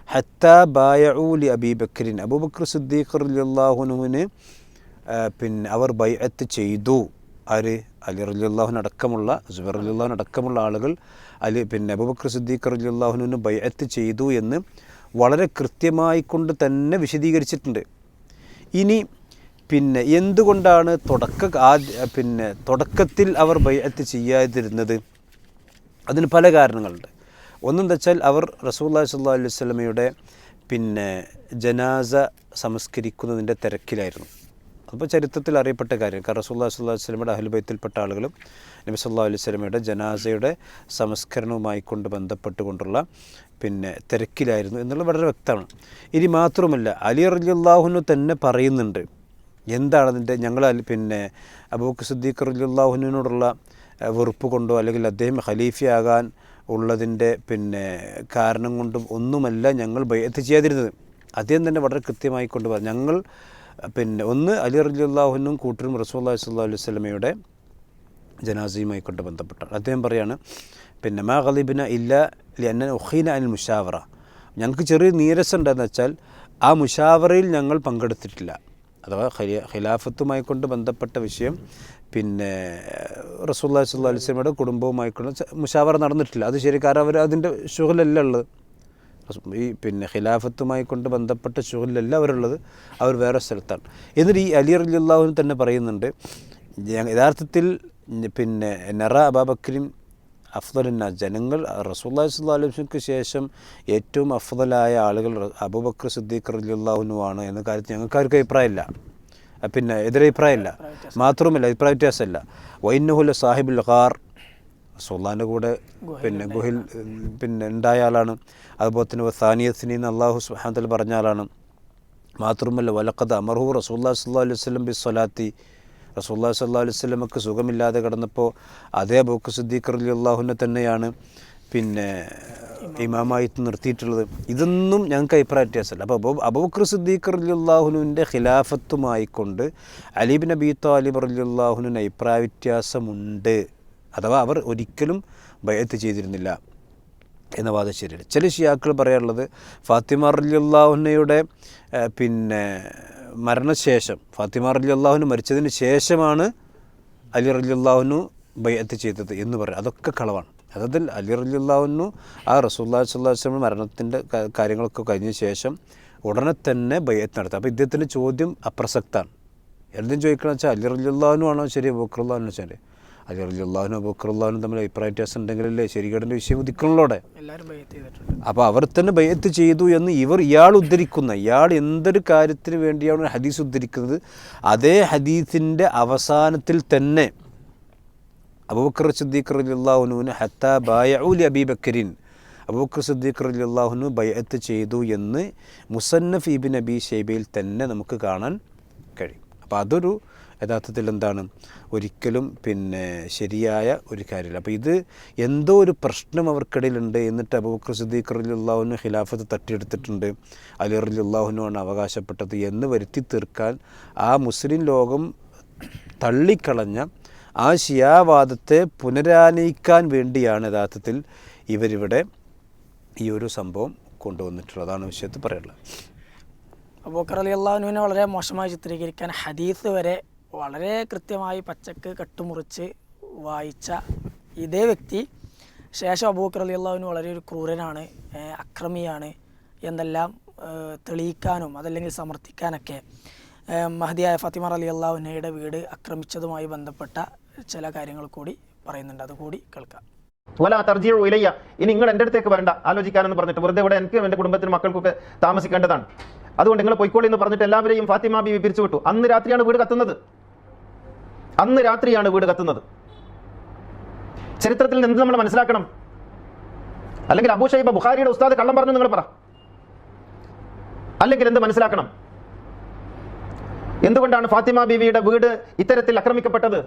ഹത്താ ബായഉ ലി അബീ ബക്കറിൻ, അബൂബക്കർ സിദ്ദീഖ് റളിയല്ലാഹു അൻഹുവിന് പിന്നെ അവർ ബൈഅത്ത് ചെയ്തു. ആര്? അലി റളിയല്ലാഹു അടക്കമുള്ള സുബൈർ റളിയല്ലാഹു അടക്കമുള്ള ആളുകൾ അബൂബക്കർ സിദ്ദീഖ് റളിയല്ലാഹു അൻഹുവിന് ബൈഅത്ത് ചെയ്തു എന്ന് വളരെ കൃത്യമായി കൊണ്ട് തന്നെ വിശദീകരിച്ചിട്ടുണ്ട്. ഇനി പിന്നെ എന്തുകൊണ്ടാണ് തുടക്കത്തിൽ അവർ ബൈഅത്ത് ചെയ്യാതിരുന്നത്? അതിന് പല കാരണങ്ങളുണ്ട്. ഒന്നെന്ന് വെച്ചാൽ അവർ റസൂലുള്ളാഹി സ്വല്ലല്ലാഹു അലൈഹി വസല്ലമയുടെ ജനാസ സംസ്കരിക്കുന്നതിൻ്റെ തിരക്കിലായിരുന്നു. അപ്പോൾ ചരിത്രത്തിൽ അറിയപ്പെട്ട കാര്യം. കാരണം റസൂലുള്ളാഹി സ്വല്ലല്ലാഹു അലൈഹി വസല്ലമയുടെ അഹ്ലു ബൈത്തിൽപ്പെട്ട ആളുകളും നബി സല്ലല്ലാഹു അലൈഹി വസല്ലമയുടെ ജനാസയുടെ സംസ്കരണവുമായി കൊണ്ട് ബന്ധപ്പെട്ടുകൊണ്ടുള്ള തിരക്കിലായിരുന്നു എന്നുള്ളത് വളരെ വ്യക്തമാണ്. ഇനി മാത്രമല്ല അലി റളിയല്ലാഹു അൻഹു തന്നെ പറയുന്നുണ്ട് എന്താണ് അതിൻ്റെ ഞങ്ങൾ അബൂബക്കർ സിദ്ദീഖ് റളിയല്ലാഹു അൻഹുവിനോടുള്ള വെറുപ്പ് കൊണ്ടോ അല്ലെങ്കിൽ അദ്ദേഹം ഖലീഫയാകാൻ ഉള്ളതിൻ്റെ കാരണം കൊണ്ടും ഒന്നുമല്ല ഞങ്ങൾ ബൈഅത്ത് ചെയ്യാതിരുന്നത്. അദ്ദേഹം തന്നെ വളരെ കൃത്യമായി കൊണ്ട് പറഞ്ഞു, ഞങ്ങൾ ഒന്ന് അലി റളിയല്ലാഹു അൻഹുവും കൂട്ടരും റസൂലുള്ളാഹി സ്വല്ലല്ലാഹു അലൈഹി വസല്ലമയുടെ ജനാസയുമായി കൊണ്ട് ബന്ധപ്പെട്ടാണ്. അദ്ദേഹം പറയാണ് മാ ഗളിബ്ന ഇല്ല ലിഅന്ന ഉഖീന അനിൽ മുഷാവറ, ഞങ്ങൾക്ക് ചെറിയ നീരസം ഉണ്ടെന്ന് വെച്ചാൽ ആ മുഷാവറയിൽ ഞങ്ങൾ പങ്കെടുത്തിട്ടില്ല. അഥവാ ഖിലാഫത്തുമായി കൊണ്ട് ബന്ധപ്പെട്ട വിഷയം റസൂലുള്ളാഹി സ്വല്ലല്ലാഹു അലൈഹി വസല്ലമയുടെ കുടുംബവുമായി കൊണ്ട് മുഷാവറ നടന്നിട്ടില്ല. അത് ശരി, കാരണം അവർ അതിൻ്റെ ശുഗലല്ല ഉള്ളത്. ഈ ഖിലാഫത്തുമായി കൊണ്ട് ബന്ധപ്പെട്ട ശുഗലല്ല അവരുള്ളത്, അവർ വേറെ സ്ഥലത്താണ്. എന്നിട്ട് ഈ അലി റളിയല്ലാഹു അൻഹു തന്നെ പറയുന്നുണ്ട് യഥാർത്ഥത്തിൽ നറ അബൂബക്കറിൻ അഫ്ദലുന്നാസ്, ജനങ്ങൾ റസൂലുള്ളാഹി സ്വല്ലല്ലാഹു അലൈഹി വസല്ലമയ്ക്ക് ശേഷം ഏറ്റവും അഫ്ദലായ ആളുകൾ അബൂബക്കർ സിദ്ദീഖ് റളിയല്ലാഹു അൻഹു ആണ് എന്ന കാര്യത്തിൽ ഞങ്ങൾക്കാർക്കും അഭിപ്രായമില്ല, എതിരഭിപ്രായമില്ല. മാത്രവുമല്ല അഭിപ്രായ വ്യത്യാസമല്ല. വഇന്നഹു ലസാഹിബുൽ ഖാർ, റസൂലുള്ളാഹിൻ്റെ കൂടെ ഗുഹിൽ ഉണ്ടായ ആളാണ്. അതുപോലെ തന്നെ സാനിയസിനി അല്ലാഹു സുബ്ഹാനഹു വ തആല പറഞ്ഞ ആളാണ്. മാത്രമല്ല വലഖദ് അമറഹു റസൂലുള്ളാഹി സ്വല്ലല്ലാഹു അലൈഹി വസല്ലം ബിസ്സലാത്തി, റസൂലുള്ളാഹി സ്വല്ലല്ലാഹു അലൈഹി വസല്ലമക്ക് സുഖമില്ലാതെ കിടന്നപ്പോൾ അതേ അബൂബക്കർ സിദ്ദീഖ് റളിയല്ലാഹു അൻഹു തന്നെയാണ് ഇമാമായിട്ട് നിർത്തിയിട്ടുള്ളത്. ഇതൊന്നും ഞങ്ങൾക്ക് അഭിപ്രായ വ്യത്യാസമല്ല. അപ്പോൾ അബൂബക്കർ സിദ്ദീഖ് റളിയല്ലാഹു അൻഹുവിൻ്റെ ഖിലാഫത്തുമായി കൊണ്ട് അലി ബിൻ അബി താലിബ് റളിയല്ലാഹു അൻഹുവിന് അഭിപ്രായ വ്യത്യാസമുണ്ട്. അഥവാ അവർ ഒരിക്കലും ബൈഅത്ത് ചെയ്തിരുന്നില്ല എന്ന വാദം ശരിയല്ല. ചില ഷിയാക്കൾ പറയാറുള്ളത് ഫാത്തിമ റളിയല്ലാഹു അൻഹയുടെ മരണശേഷം, ഫാത്തിമ റളിയല്ലാഹു അൻഹ മരിച്ചതിന് ശേഷമാണ് അലി റളിയല്ലാഹു അൻഹു ബൈഅത്ത് ചെയ്തത് എന്ന് പറയും. അതൊക്കെ കളവാണ്. അതായത് അലി റളിയല്ലാഹു അൻഹു ആ റസൂലുള്ളാഹി സ്വല്ലല്ലാഹു അലൈഹി വസല്ലം മരണത്തിൻ്റെ കാര്യങ്ങളൊക്കെ കഴിഞ്ഞ ശേഷം ഉടനെ തന്നെ ബൈഅത്ത് നടത്തുക. അപ്പോൾ ഇദ്ദേഹത്തിൻ്റെ ചോദ്യം അപ്രസക്തമാണ്. എന്തും ചോദിക്കണമെന്ന് വെച്ചാൽ അലി റളിയല്ലാഹു അൻഹു ആണോ ശരി, അബൂബക്കർ റളിയല്ലാഹു അൻഹു ശരി? അലി റളിയല്ലാഹു അൻഹു അബൂബക്കർ റളിയല്ലാഹു അൻഹു തമ്മിൽ അഭിപ്രായ വ്യത്യാസം ഉണ്ടെങ്കിലല്ലേ ശരികേടിൻ്റെ വിഷയം ഉദിക്കണല്ലോടെ. അപ്പോൾ അവർ തന്നെ ബൈഅത്ത് ചെയ്തു എന്ന് ഇയാൾ ഉദ്ധരിക്കുന്ന, ഇയാൾ എന്തൊരു കാര്യത്തിന് വേണ്ടിയാണ് ഹദീസ് ഉദ്ധരിക്കുന്നത്, അതേ ഹദീസിൻ്റെ അവസാനത്തിൽ തന്നെ അബൂബക്കർ സിദ്ദീഖ് റളിയല്ലാഹു അൻഹുവിന് ഹത്താ ബായഉ ലി അബീ ബക്കറിൻ, അബൂബക്കർ സിദ്ദീഖ് റളിയല്ലാഹു അൻഹു ബൈഅത്ത് ചെയ്തു എന്ന് മുസന്നഫ് ഇബ്നു അബി ഷൈബയിൽ തന്നെ നമുക്ക് കാണാൻ കഴിയും. അപ്പോൾ അതൊരു യഥാർത്ഥത്തിൽ എന്താണ്, ഒരിക്കലും ശരിയായ ഒരു കാര്യമില്ല. അപ്പോൾ ഇത് എന്തോ ഒരു പ്രശ്നം അവർക്കിടയിലുണ്ട്. എന്നിട്ട് അബൂബക്കർ സിദ്ദീഖ് റളിയല്ലാഹു അൻഹു ഖിലാഫത്ത് തട്ടിയെടുത്തിട്ടുണ്ട്, അലി റളിയല്ലാഹു അൻഹു ആണ് അവകാശപ്പെട്ടത് എന്ന് വരുത്തി തീർക്കാൻ ആ മുസ്ലിം ലോകം തള്ളിക്കളഞ്ഞ ആ ഷിയാവാദത്തെ പുനരാനയിക്കാൻ വേണ്ടിയാണ് യഥാർത്ഥത്തിൽ ഇവരിവിടെ ഈ ഒരു സംഭവം കൊണ്ടുവന്നിട്ടുള്ളതാണ് വിഷയത്തിൽ പറയാനുള്ളത്. അബൂബക്കർ റളിയല്ലാഹുവിനെ വളരെ മോശമായി ചിത്രീകരിക്കാൻ ഹദീസ് വരെ വളരെ കൃത്യമായി പച്ചക്ക് കട്ടുമുറിച്ച് വായിച്ച ഇതേ വ്യക്തി ശേഷം അബൂബക്കർ റളിയല്ലാഹു വളരെ ഒരു ക്രൂരനാണ്, അക്രമിയാണ് എന്നെല്ലാം തെളിയിക്കാനും അതല്ലെങ്കിൽ സമർത്ഥിക്കാനൊക്കെ മഹദിയായ ഫാത്തിമ റളിയല്ലാഹുവിനയുടെ വീട് ആക്രമിച്ചതുമായി ബന്ധപ്പെട്ട ചില കാര്യങ്ങൾ കൂടി പറയുന്നുണ്ട്. അതുകൂടി കേൾക്കാം. വലാ തർജിഉ ഇലയ്യ, ഇനി നിങ്ങൾ എൻ്റെ അടുത്തേക്ക് വരണ്ട ആലോചിക്കാനെന്ന് പറഞ്ഞിട്ട്, വെറുതെ ഇവിടെ എനിക്കും എൻ്റെ കുടുംബത്തിനും മക്കൾക്കൊക്കെ താമസിക്കേണ്ടതാണ്, അതുകൊണ്ട് നിങ്ങൾ പൊയ്ക്കോളി എന്ന് പറഞ്ഞിട്ട് എല്ലാവരെയും ഫാത്തിമ ബീവി പിരിച്ചുവിട്ടു. അന്ന് രാത്രിയാണ് വീട് കത്തുന്നത്. അന്ന് രാത്രിയാണ് വീട് കത്തുന്നത്. ചരിത്രത്തിൽ നിന്ന് നമ്മൾ മനസ്സിലാക്കണം. അല്ലെങ്കിൽ അബൂ ഷൈബ ബുഖാരിയുടെ ഉസ്താദ് കള്ളം പറഞ്ഞു നിങ്ങൾ പറ, അല്ലെങ്കിൽ എന്ത് മനസ്സിലാക്കണം? എന്തുകൊണ്ടാണ് ഫാത്തിമ ബീവിയുടെ വീട് ഇത്തരത്തിൽ ആക്രമിക്കപ്പെട്ടത്?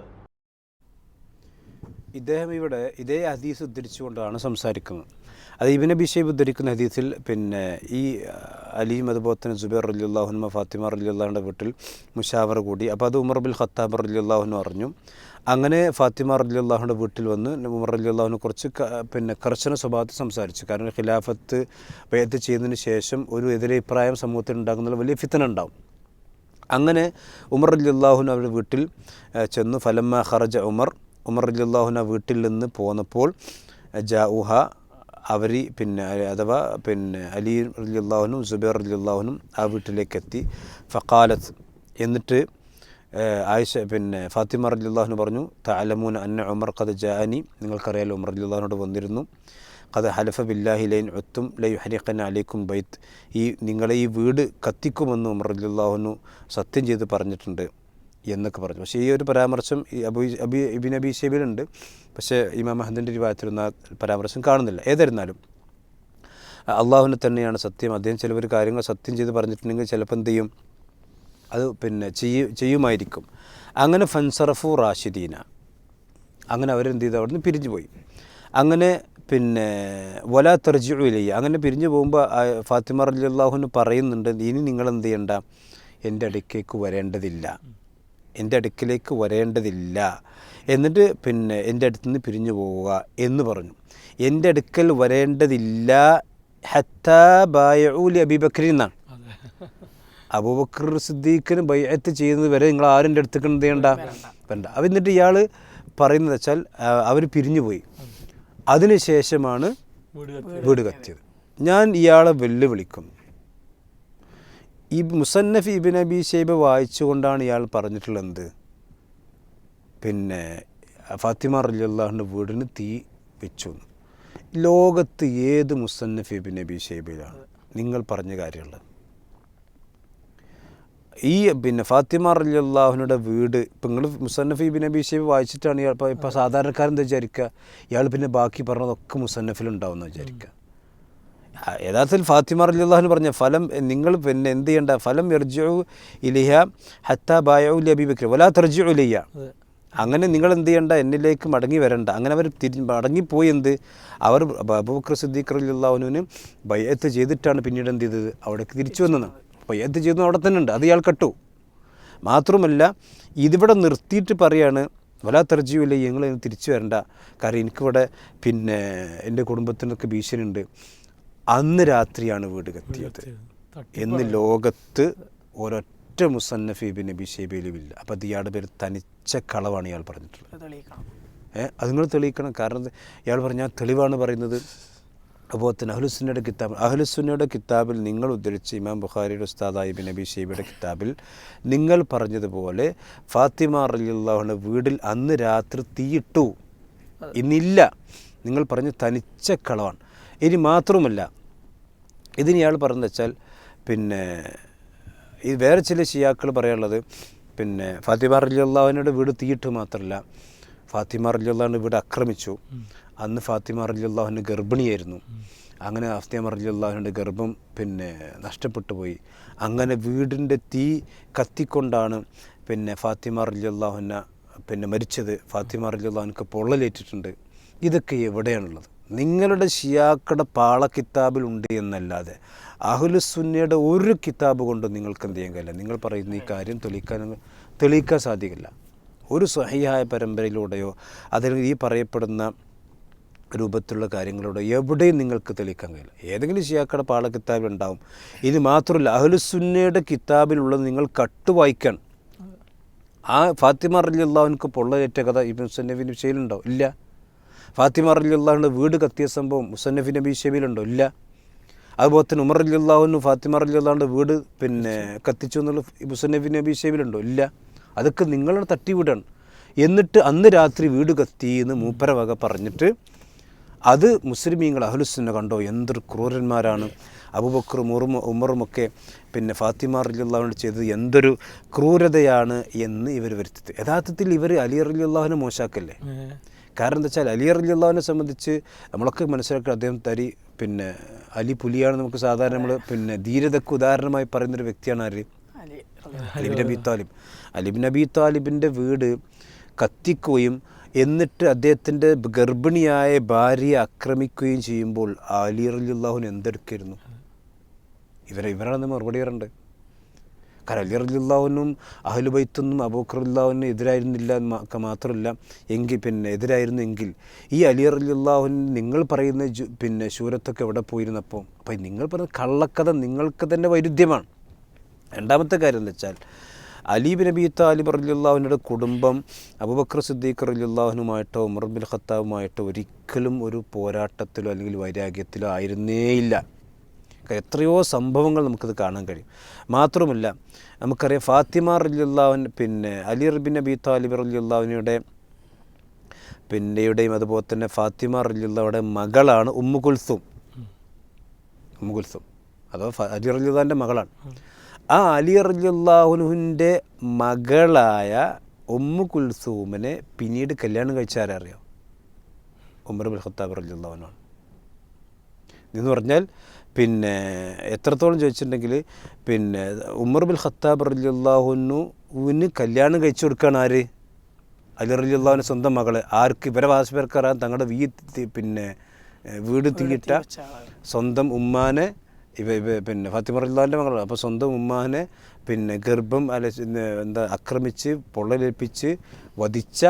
ഇദ്ദേഹം ഇവിടെ ഇതേ ഹദീസ് ഉദ്ധരിച്ചുകൊണ്ടാണ് സംസാരിക്കുന്നത്. അത് ഇബ്നു അബീ ശൈബ ഉദ്ധരിക്കുന്ന ഹദീസിൽ പിന്നെ ഈ അലിയും അതുപോലെ തന്നെ സുബൈർ റളിയല്ലാഹു അൻഹു ഫാത്തിമ റളിയല്ലാഹുവിൻ്റെ വീട്ടിൽ മുശാവറ കൂടി. അപ്പോൾ അത് ഉമർ ബിൻ ഖത്താബ് റളിയല്ലാഹു അൻഹു അറിഞ്ഞു. അങ്ങനെ ഫാത്തിമ റളിയല്ലാഹുവിൻ്റെ വീട്ടിൽ വന്ന് ഉമർ റളിയല്ലാഹുവിനെ കുറച്ച് പിന്നെ കർശന സ്വഭാവത്തിൽ സംസാരിച്ചു. കാരണം ഖിലാഫത്ത് ബൈഅത്ത് ചെയ്യുന്നതിന് ശേഷം ഒരു എതിരഭിപ്രായം സമൂഹത്തിൽ ഉണ്ടാകുന്ന വലിയ ഫിത്ന ഉണ്ടാവും. അങ്ങനെ ഉമർ റളിയല്ലാഹു അവരുടെ വീട്ടിൽ ചെന്നു. ഫലമ്മ ഖറജ ഉമർ റളിയല്ലാഹു വീട്ടിൽ നിന്ന് പോന്നപ്പോൾ ജാഉഹ അവർ പിന്നെ അഥവാ പിന്നെ അലി റളിയല്ലാഹുനും സുബൈർ റളിയല്ലാഹുനും ആ വീട്ടിലേക്ക് എത്തി. ഫഖാലത്ത്, എന്നിട്ട് ആയിഷ പിന്നെ ഫാത്തിമ റളിയല്ലാഹു പറഞ്ഞു, തഅലമൂന അന്ന ഉമർ ഖദ് ജാഅനി, നിങ്ങൾക്കറിയാലോ ഉമർ റളിയല്ലാഹുനോട് വന്നിരുന്നു. ഖദ് ഹലഫ ബില്ലാഹി ലൈൻ ഉത്തും ലയുഹരിഖന അലൈക്കും ബൈത്ത്, ഈ നിങ്ങളെ ഈ വീട് കത്തിക്കുമെന്ന് ഉമർ റളിയല്ലാഹു സത്യം ചെയ്ത് പറഞ്ഞിട്ടുണ്ട് എന്നൊക്കെ പറഞ്ഞു. പക്ഷേ ഈ ഒരു പരാമർശം ഈ ഇബ്നു അബീ ശൈബയിലുണ്ട്. പക്ഷേ ഇമാം അഹ്മദിൻ്റെ റിവായത്തിലൊന്നും ആ പരാമർശം കാണുന്നില്ല. ഏതായിരുന്നാലും അള്ളാഹുവിനെ തന്നെയാണ് സത്യം. അദ്ദേഹം ചിലവർ കാര്യങ്ങൾ സത്യം ചെയ്ത് പറഞ്ഞിട്ടുണ്ടെങ്കിൽ ചിലപ്പോൾ എന്ത് ചെയ്യും, അത് പിന്നെ ചെയ്യുമായിരിക്കും. അങ്ങനെ ഫൻസറഫു റാഷിദീന, അങ്ങനെ അവരെന്ത് ചെയ്തു, അവിടെ നിന്ന് പിരിഞ്ഞു പോയി. അങ്ങനെ പിന്നെ വലാ തർജിഉ ഇലയ്യ, അങ്ങനെ പിരിഞ്ഞു പോകുമ്പോൾ ഫാത്തിമ റളിയല്ലാഹു പറയുന്നുണ്ട്, ഇനി നിങ്ങൾ എന്ത് ചെയ്യണ്ട, എൻ്റെ അടുക്കേക്ക് വരേണ്ടതില്ല, എൻ്റെ അടുക്കിലേക്ക് വരേണ്ടതില്ല, എന്നിട്ട് പിന്നെ എൻ്റെ അടുത്ത് നിന്ന് പിരിഞ്ഞു പോവുക എന്ന് പറഞ്ഞു. എൻ്റെ അടുക്കൽ വരേണ്ടതില്ല ഹത്താ ബായഉ ലി അബീ ബക്രി എന്നാണ്. അബൂബക്കർ സിദ്ദീഖിന് ബൈഅത്ത് ചെയ്യുന്നത് വരെ നിങ്ങൾ ആരും എൻ്റെ അടുത്തേക്ക് എന്ത് ചെയ്യണ്ട, വേണ്ട. അപ്പം എന്നിട്ട് ഇയാൾ പറയുന്നത് വെച്ചാൽ അവർ പിരിഞ്ഞു പോയി. അതിനുശേഷമാണ് വീട് കത്തിയത്. ഞാൻ ഇയാളെ വെല്ലുവിളിക്കും. ഈ മുസന്നഫ് ഇബ്നു അബീ ശൈബ വായിച്ചുകൊണ്ടാണ് ഇയാൾ പറഞ്ഞിട്ടുള്ളത്, പിന്നെ ഫാത്തിമ റളിയല്ലാഹുവിൻ്റെ വീടിന് തീ വെച്ചു. ലോകത്ത് ഏത് മുസന്നഫ് ഇബ്നു അബീ ശൈബയിലാണ് നിങ്ങൾ പറഞ്ഞ കാര്യമുള്ളത്? ഈ പിന്നെ ഫാത്തിമ റളിയല്ലാഹുവിൻ്റെ വീട് ഇപ്പം നിങ്ങൾ മുസന്നഫ് ഇബ്നു അബീ ശൈബ വായിച്ചിട്ടാണ് ഇയാൾ ഇപ്പോൾ സാധാരണക്കാരെന്താ വിചാരിക്കുക, ഇയാൾ പിന്നെ ബാക്കി പറഞ്ഞതൊക്കെ മുസന്നഫിലുണ്ടാവുമെന്ന് വിചാരിക്കുക. യഥാർത്ഥത്തിൽ ഫാത്തിമ റളിയല്ലാഹു പറഞ്ഞ ഫലം നിങ്ങൾ പിന്നെ എന്ത് ചെയ്യേണ്ട, ഫലം യർജിഉ ഇലൈഹ ഹത്താ ബായഉ ലി അബീ ബക്ർ വലാ തർജിഉ ഇലയ്യ, അങ്ങനെ നിങ്ങൾ എന്ത് ചെയ്യേണ്ട, എന്നിലേക്ക് മടങ്ങി വരണ്ട. അങ്ങനെ അവർ മടങ്ങിപ്പോയി. എന്ത്, അവർ അബൂബക്കർ സിദ്ദീഖ് റളിയല്ലാഹുവിന് ബൈഅത്ത് ചെയ്തിട്ടാണ് പിന്നീട് എന്ത് ചെയ്തത്, അവിടേക്ക് തിരിച്ചു വന്നതാണ്. ബൈഅത്ത് ചെയ്തു അവിടെ തന്നെ ഉണ്ട്, അത് ഇയാൾ കട്ടു. മാത്രമല്ല ഇതിവിടെ നിർത്തിയിട്ട് പറയാണ് വലാ തർജിഉ ഇലയ്യ, നിങ്ങൾ തിരിച്ചു വരണ്ട, കാരണം എനിക്കിവിടെ പിന്നെ എൻ്റെ കുടുംബത്തിനൊക്കെ ഭീഷണിയുണ്ട്. അന്ന് രാത്രിയാണ് വീട് കത്തിയത് എന്ന് ലോകത്ത് ഒരൊറ്റ മുസന്നഫ് ഇബ്നു അബീ ശൈബയിലുമില്ല. അപ്പോൾ അത് ഇയാളുടെ പേര് തനിച്ച കളവാണ് ഇയാൾ പറഞ്ഞിട്ടുള്ളത്. അത് നിങ്ങൾ തെളിയിക്കണം. കാരണം ഇയാൾ പറഞ്ഞ തെളിവാണ് പറയുന്നത്. അപ്പോൾ തന്നെ അഹ്ലുസുന്നയുടെ കിതാബിൽ നിങ്ങൾ ഉദ്ധരിച്ച് ഇമാം ബുഖാരിയുടെ ഉസ്താദായ ഇബ്നു അബീ ശൈബയുടെ കിതാബിൽ നിങ്ങൾ പറഞ്ഞതുപോലെ ഫാത്തിമ റളിയല്ലാഹുവിൻ്റെ വീടിൽ അന്ന് രാത്രി തീയിട്ടു ഇന്നില്ല, നിങ്ങൾ പറഞ്ഞ തനിച്ച കളവാണ്. ഇനി മാത്രമല്ല ഇതിന് ഇയാൾ പറഞ്ഞെന്ന് വെച്ചാൽ പിന്നെ ഈ വേറെ ചില ശിയാക്കൾ പറയാനുള്ളത്, പിന്നെ ഫാത്തിമ റളിയല്ലാഹുവിൻ്റെ വീട് തീയിട്ട് മാത്രമല്ല, ഫാത്തിമ റളിയല്ലാഹുവിൻ്റെ വീട് ആക്രമിച്ചു. അന്ന് ഫാത്തിമ റളിയല്ലാഹു ഗർഭിണിയായിരുന്നു. അങ്ങനെ ഫാത്തിമ റളിയല്ലാഹുവിൻ്റെ ഗർഭം പിന്നെ നഷ്ടപ്പെട്ടു പോയി. അങ്ങനെ വീടിൻ്റെ തീ കത്തിക്കൊണ്ടാണ് പിന്നെ ഫാത്തിമ റളിയല്ലാഹു പിന്നെ മരിച്ചത്. ഫാത്തിമ റളിയല്ലാഹുവിനക്ക് പൊള്ളലേറ്റിട്ടുണ്ട്. ഇതൊക്കെ എവിടെയാണുള്ളത്? നിങ്ങളുടെ ഷിയാക്കളുടെ പാള കിതാബിലുണ്ട് എന്നല്ലാതെ അഹ്ലുസുന്നയുടെ ഒരു കിതാബ് കൊണ്ട് നിങ്ങൾക്ക് എന്ത് ചെയ്യാൻ കഴിയില്ല. നിങ്ങൾ പറയുന്ന ഈ കാര്യം തെളിയിക്കാൻ സാധിക്കില്ല. ഒരു സ്വഹീഹായ പരമ്പരയിലൂടെയോ അല്ലെങ്കിൽ ഈ പറയപ്പെടുന്ന രൂപത്തിലുള്ള കാര്യങ്ങളോട് എവിടെയും നിങ്ങൾക്ക് തെളിയിക്കാൻ കഴിയില്ല. ഏതെങ്കിലും ഷിയാക്കളുടെ പാള കിതാബിൽ ഉണ്ടാവും. ഇത് മാത്രമല്ല, അഹ്ലുസുന്നയുടെ കിതാബിലുള്ളത് നിങ്ങൾ കട്ട് വായിക്കാൻ. ആ ഫാത്തിമ റളിയല്ലാഹുവിൻക്ക് പൊള്ളയേറ്റ കഥ ഇബ്നു മുസന്നഫിൻ നബി ഷൈബിലുണ്ടോ? ഇല്ല. ഫാത്തിമ റളിയല്ലാഹുവിൻ്റെ വീട് കത്തിയ സംഭവം മുസന്നഫിൻ നബി ഷൈബിലുണ്ടോ? ഇല്ല. അതുപോലെ തന്നെ ഉമർ റളിയല്ലാഹുവിനും ഫാത്തിമ റളിയല്ലാഹുവിൻ്റെ വീട് കത്തിച്ചു എന്നുള്ള മുസന്നഫിൻ നബി ഷൈബിലുണ്ടോ? ഇല്ല. അതൊക്കെ നിങ്ങളുടെ തട്ടിവിടാണ്. എന്നിട്ട് അന്ന് രാത്രി വീട് കത്തി എന്ന് മൂപ്പര വക പറഞ്ഞിട്ട് അത് മുസ്ലിമീങ്ങൾ അഹ്ലുസുന്ന കണ്ടോ എന്തൊരു ക്രൂരന്മാരാണ് അബൂബക്കറും ഉമറുമൊക്കെ ഫാത്തിമ റളിയല്ലാഹു ചെയ്തത് എന്തൊരു ക്രൂരതയാണ് എന്ന് ഇവർ വരുത്തി. യഥാർത്ഥത്തിൽ ഇവർ അലി റളിയല്ലാഹുവിനെ മോശാക്കല്ലേ? കാരണം എന്താ വെച്ചാൽ അലി റളിയല്ലാഹുവിനെ സംബന്ധിച്ച് നമ്മളൊക്കെ മനസ്സിലാക്കുക, അദ്ദേഹം അലി പുലിയാണ്. നമുക്ക് സാധാരണ നമ്മൾ ധീരതയ്ക്ക് ഉദാഹരണമായി പറയുന്നൊരു വ്യക്തിയാണ് ആര്? Ali bin Abi Talib. Ali bin Abi താലിബിൻ്റെ വീട് കത്തിക്കുകയും എന്നിട്ട് അദ്ദേഹത്തിൻ്റെ ഗർഭിണിയായ ഭാര്യയെ ആക്രമിക്കുകയും ചെയ്യുമ്പോൾ അലി റളിയല്ലാഹുവിന് എന്തെടുക്കായിരുന്നു? ഇവരാണ് മറുപടി പറയുന്നത്. കാരണം അലി റളിയല്ലാഹുവിനും അഹ്ലു ബൈത്തൊന്നും അബൂബക്കർ റളിയല്ലാഹുവിനും എതിരായിരുന്നില്ല മാത്രമല്ല എതിരായിരുന്നു എങ്കിൽ ഈ അലി റളിയല്ലാഹുവിന് നിങ്ങൾ പറയുന്ന ശൂരത്തൊക്കെ എവിടെ പോയിരുന്നപ്പോൾ? അപ്പം നിങ്ങൾ പറയുന്ന കള്ളക്കഥ നിങ്ങൾക്ക് തന്നെ വൈരുദ്ധ്യമാണ്. രണ്ടാമത്തെ കാര്യം എന്താ വെച്ചാൽ അലി ബിൻ അബി താലിബ് റളിയല്ലാഹുവിൻ്റെ കുടുംബം അബൂബക്കർ സിദ്ദീഖ് റളിയല്ലാഹുനുമായിട്ടോ ഉമർ ബിൻ ഖത്താബുമായിട്ടോ ഒരിക്കലും ഒരു പോരാട്ടത്തിലോ അല്ലെങ്കിൽ വൈരാഗ്യത്തിലോ ആയിരുന്നേയില്ല. എത്രയോ സംഭവങ്ങൾ നമുക്കത് കാണാൻ കഴിയും. മാത്രമല്ല നമുക്കറിയാം ഫാത്തിമ റളിയല്ലാഹുവിൻ അലി ബിൻ അബി താലിബ് റളിയല്ലാഹുവിനുടെയും അതുപോലെ തന്നെ ഫാത്തിമ റളിയല്ലാഹുവിൻ്റെ മകളാണ് ഉമ്മു കുൽസും അഥവാ അലി റളിയല്ലാഹുവിൻ്റെ മകളാണ്. ആ അലി റളിയല്ലാഹുവിൻ്റെ മകളായ ഉമ്മു കുൽസൂമിനെ പിന്നീട് കല്യാണം കഴിച്ചാരറിയോ? ഉമർ ബിൻ ഖത്താബ് റളിയല്ലാഹുവിനാണ്. എന്ന് പറഞ്ഞാൽ എത്രത്തോളം ചോദിച്ചിട്ടുണ്ടെങ്കിൽ ഉമർ ബിൻ ഖത്താബ് റളിയല്ലാഹുവിന് കല്യാണം കഴിച്ചു കൊടുക്കുകയാണ് ആര്? അലി റളിയല്ലാഹുവിൻ്റെ സ്വന്തം മകള്. ആർക്ക്? ഇവരെ വാസപേർക്കറിയാൻ തങ്ങളുടെ വീട് തീയിട്ട സ്വന്തം ഉമ്മാനെ ഫാത്തിമ റളിയല്ലാഹുവിൻ്റെ മകളാണ്. അപ്പോൾ സ്വന്തം ഉമ്മാനെ ഗർഭം ആക്രമിച്ച് പൊള്ളലേൽപ്പിച്ച് വധിച്ച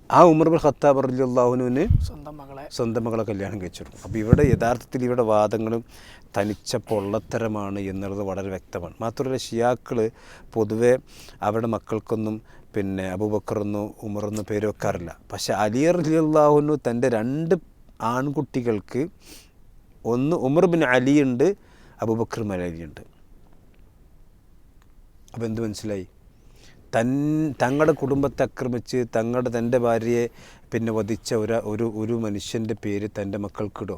ആ ഉമർ ബിൻ ഖത്താബ് റളിയല്ലാഹുവിന് സ്വന്തം മകളെ കല്യാണം കഴിച്ചു. അപ്പോൾ ഇവിടെ യഥാർത്ഥത്തിൽ ഇവിടെ വാദങ്ങളും തനിച്ച പൊള്ളത്തരമാണ് എന്നുള്ളത് വളരെ വ്യക്തമാണ്. മാത്രമല്ല ഷിയാക്കൾ പൊതുവെ അവരുടെ മക്കൾക്കൊന്നും അബൂബക്കറെന്നോ ഉമറെന്നോ പേര് വെക്കാറില്ല. പക്ഷേ അലി റളിയല്ലാഹുവിന് തൻ്റെ 2 ആൺകുട്ടികൾക്ക് ഒന്ന് ഉമർ ബിൻ അലി ഉണ്ട്, അബൂബക്കർ അലിയുണ്ട്. അപ്പോൾ എന്ത് മനസ്സിലായി? തങ്ങളുടെ കുടുംബത്തെ ആക്രമിച്ച് തൻ്റെ ഭാര്യയെ വധിച്ച ഒരു മനുഷ്യൻ്റെ പേര് തൻ്റെ മക്കൾക്കിടോ?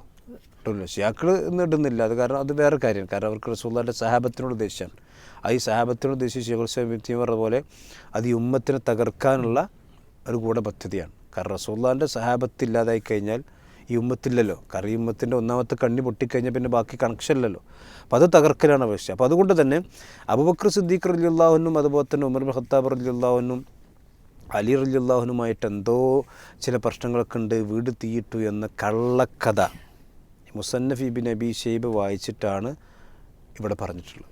ഇട്ടില്ല. ഷിയാക്കൾ ഒന്നും ഇടുന്നില്ല. അത് കാരണം അത് വേറെ കാര്യമാണ്. കാരണം അവർക്ക് റസൂലുള്ളാഹിൻ്റെ സഹാബത്തിനോട് ദേഷ്യമാണ്. ഈ സഹാബത്തിനോട് ദേഷ്യം ശൈഖുൽ പറഞ്ഞ പോലെ അത് ഈ ഉമ്മത്തിനെ തകർക്കാനുള്ള ഒരു ഗൂഢപദ്ധതിയാണ്. കാരണം റസൂലുള്ളാഹിൻ്റെ സഹാബത്തില്ലാതായി കഴിഞ്ഞാൽ ഈ ഉമ്മത്തില്ലല്ലോ. കാരണം ഈ ഉമ്മത്തിൻ്റെ ഒന്നാമത്തെ കണ്ണി പൊട്ടിക്കഴിഞ്ഞാൽ ബാക്കി കണക്ഷൻ ഇല്ലല്ലോ. അപ്പോൾ അത് തകർക്കലാണ് ആവശ്യം. അപ്പോൾ അതുകൊണ്ട് തന്നെ അബൂബക്കർ സിദ്ദീഖ് റളിയല്ലാഹുവിനും അതുപോലെ തന്നെ ഉമർ ബിൻ ഖത്താബ് റളിയല്ലാഹുവിനും അലി റളിയല്ലാഹുവിനുമായിട്ട് എന്തോ ചില പ്രശ്നങ്ങളൊക്കെ ഉണ്ട്, വീട് തീയിട്ടു എന്ന കള്ളക്കഥ മുസന്നഫ് ഇബ്നു അബി ഷൈബ വായിച്ചിട്ടാണ് ഇവിടെ പറഞ്ഞിട്ടുള്ളത്.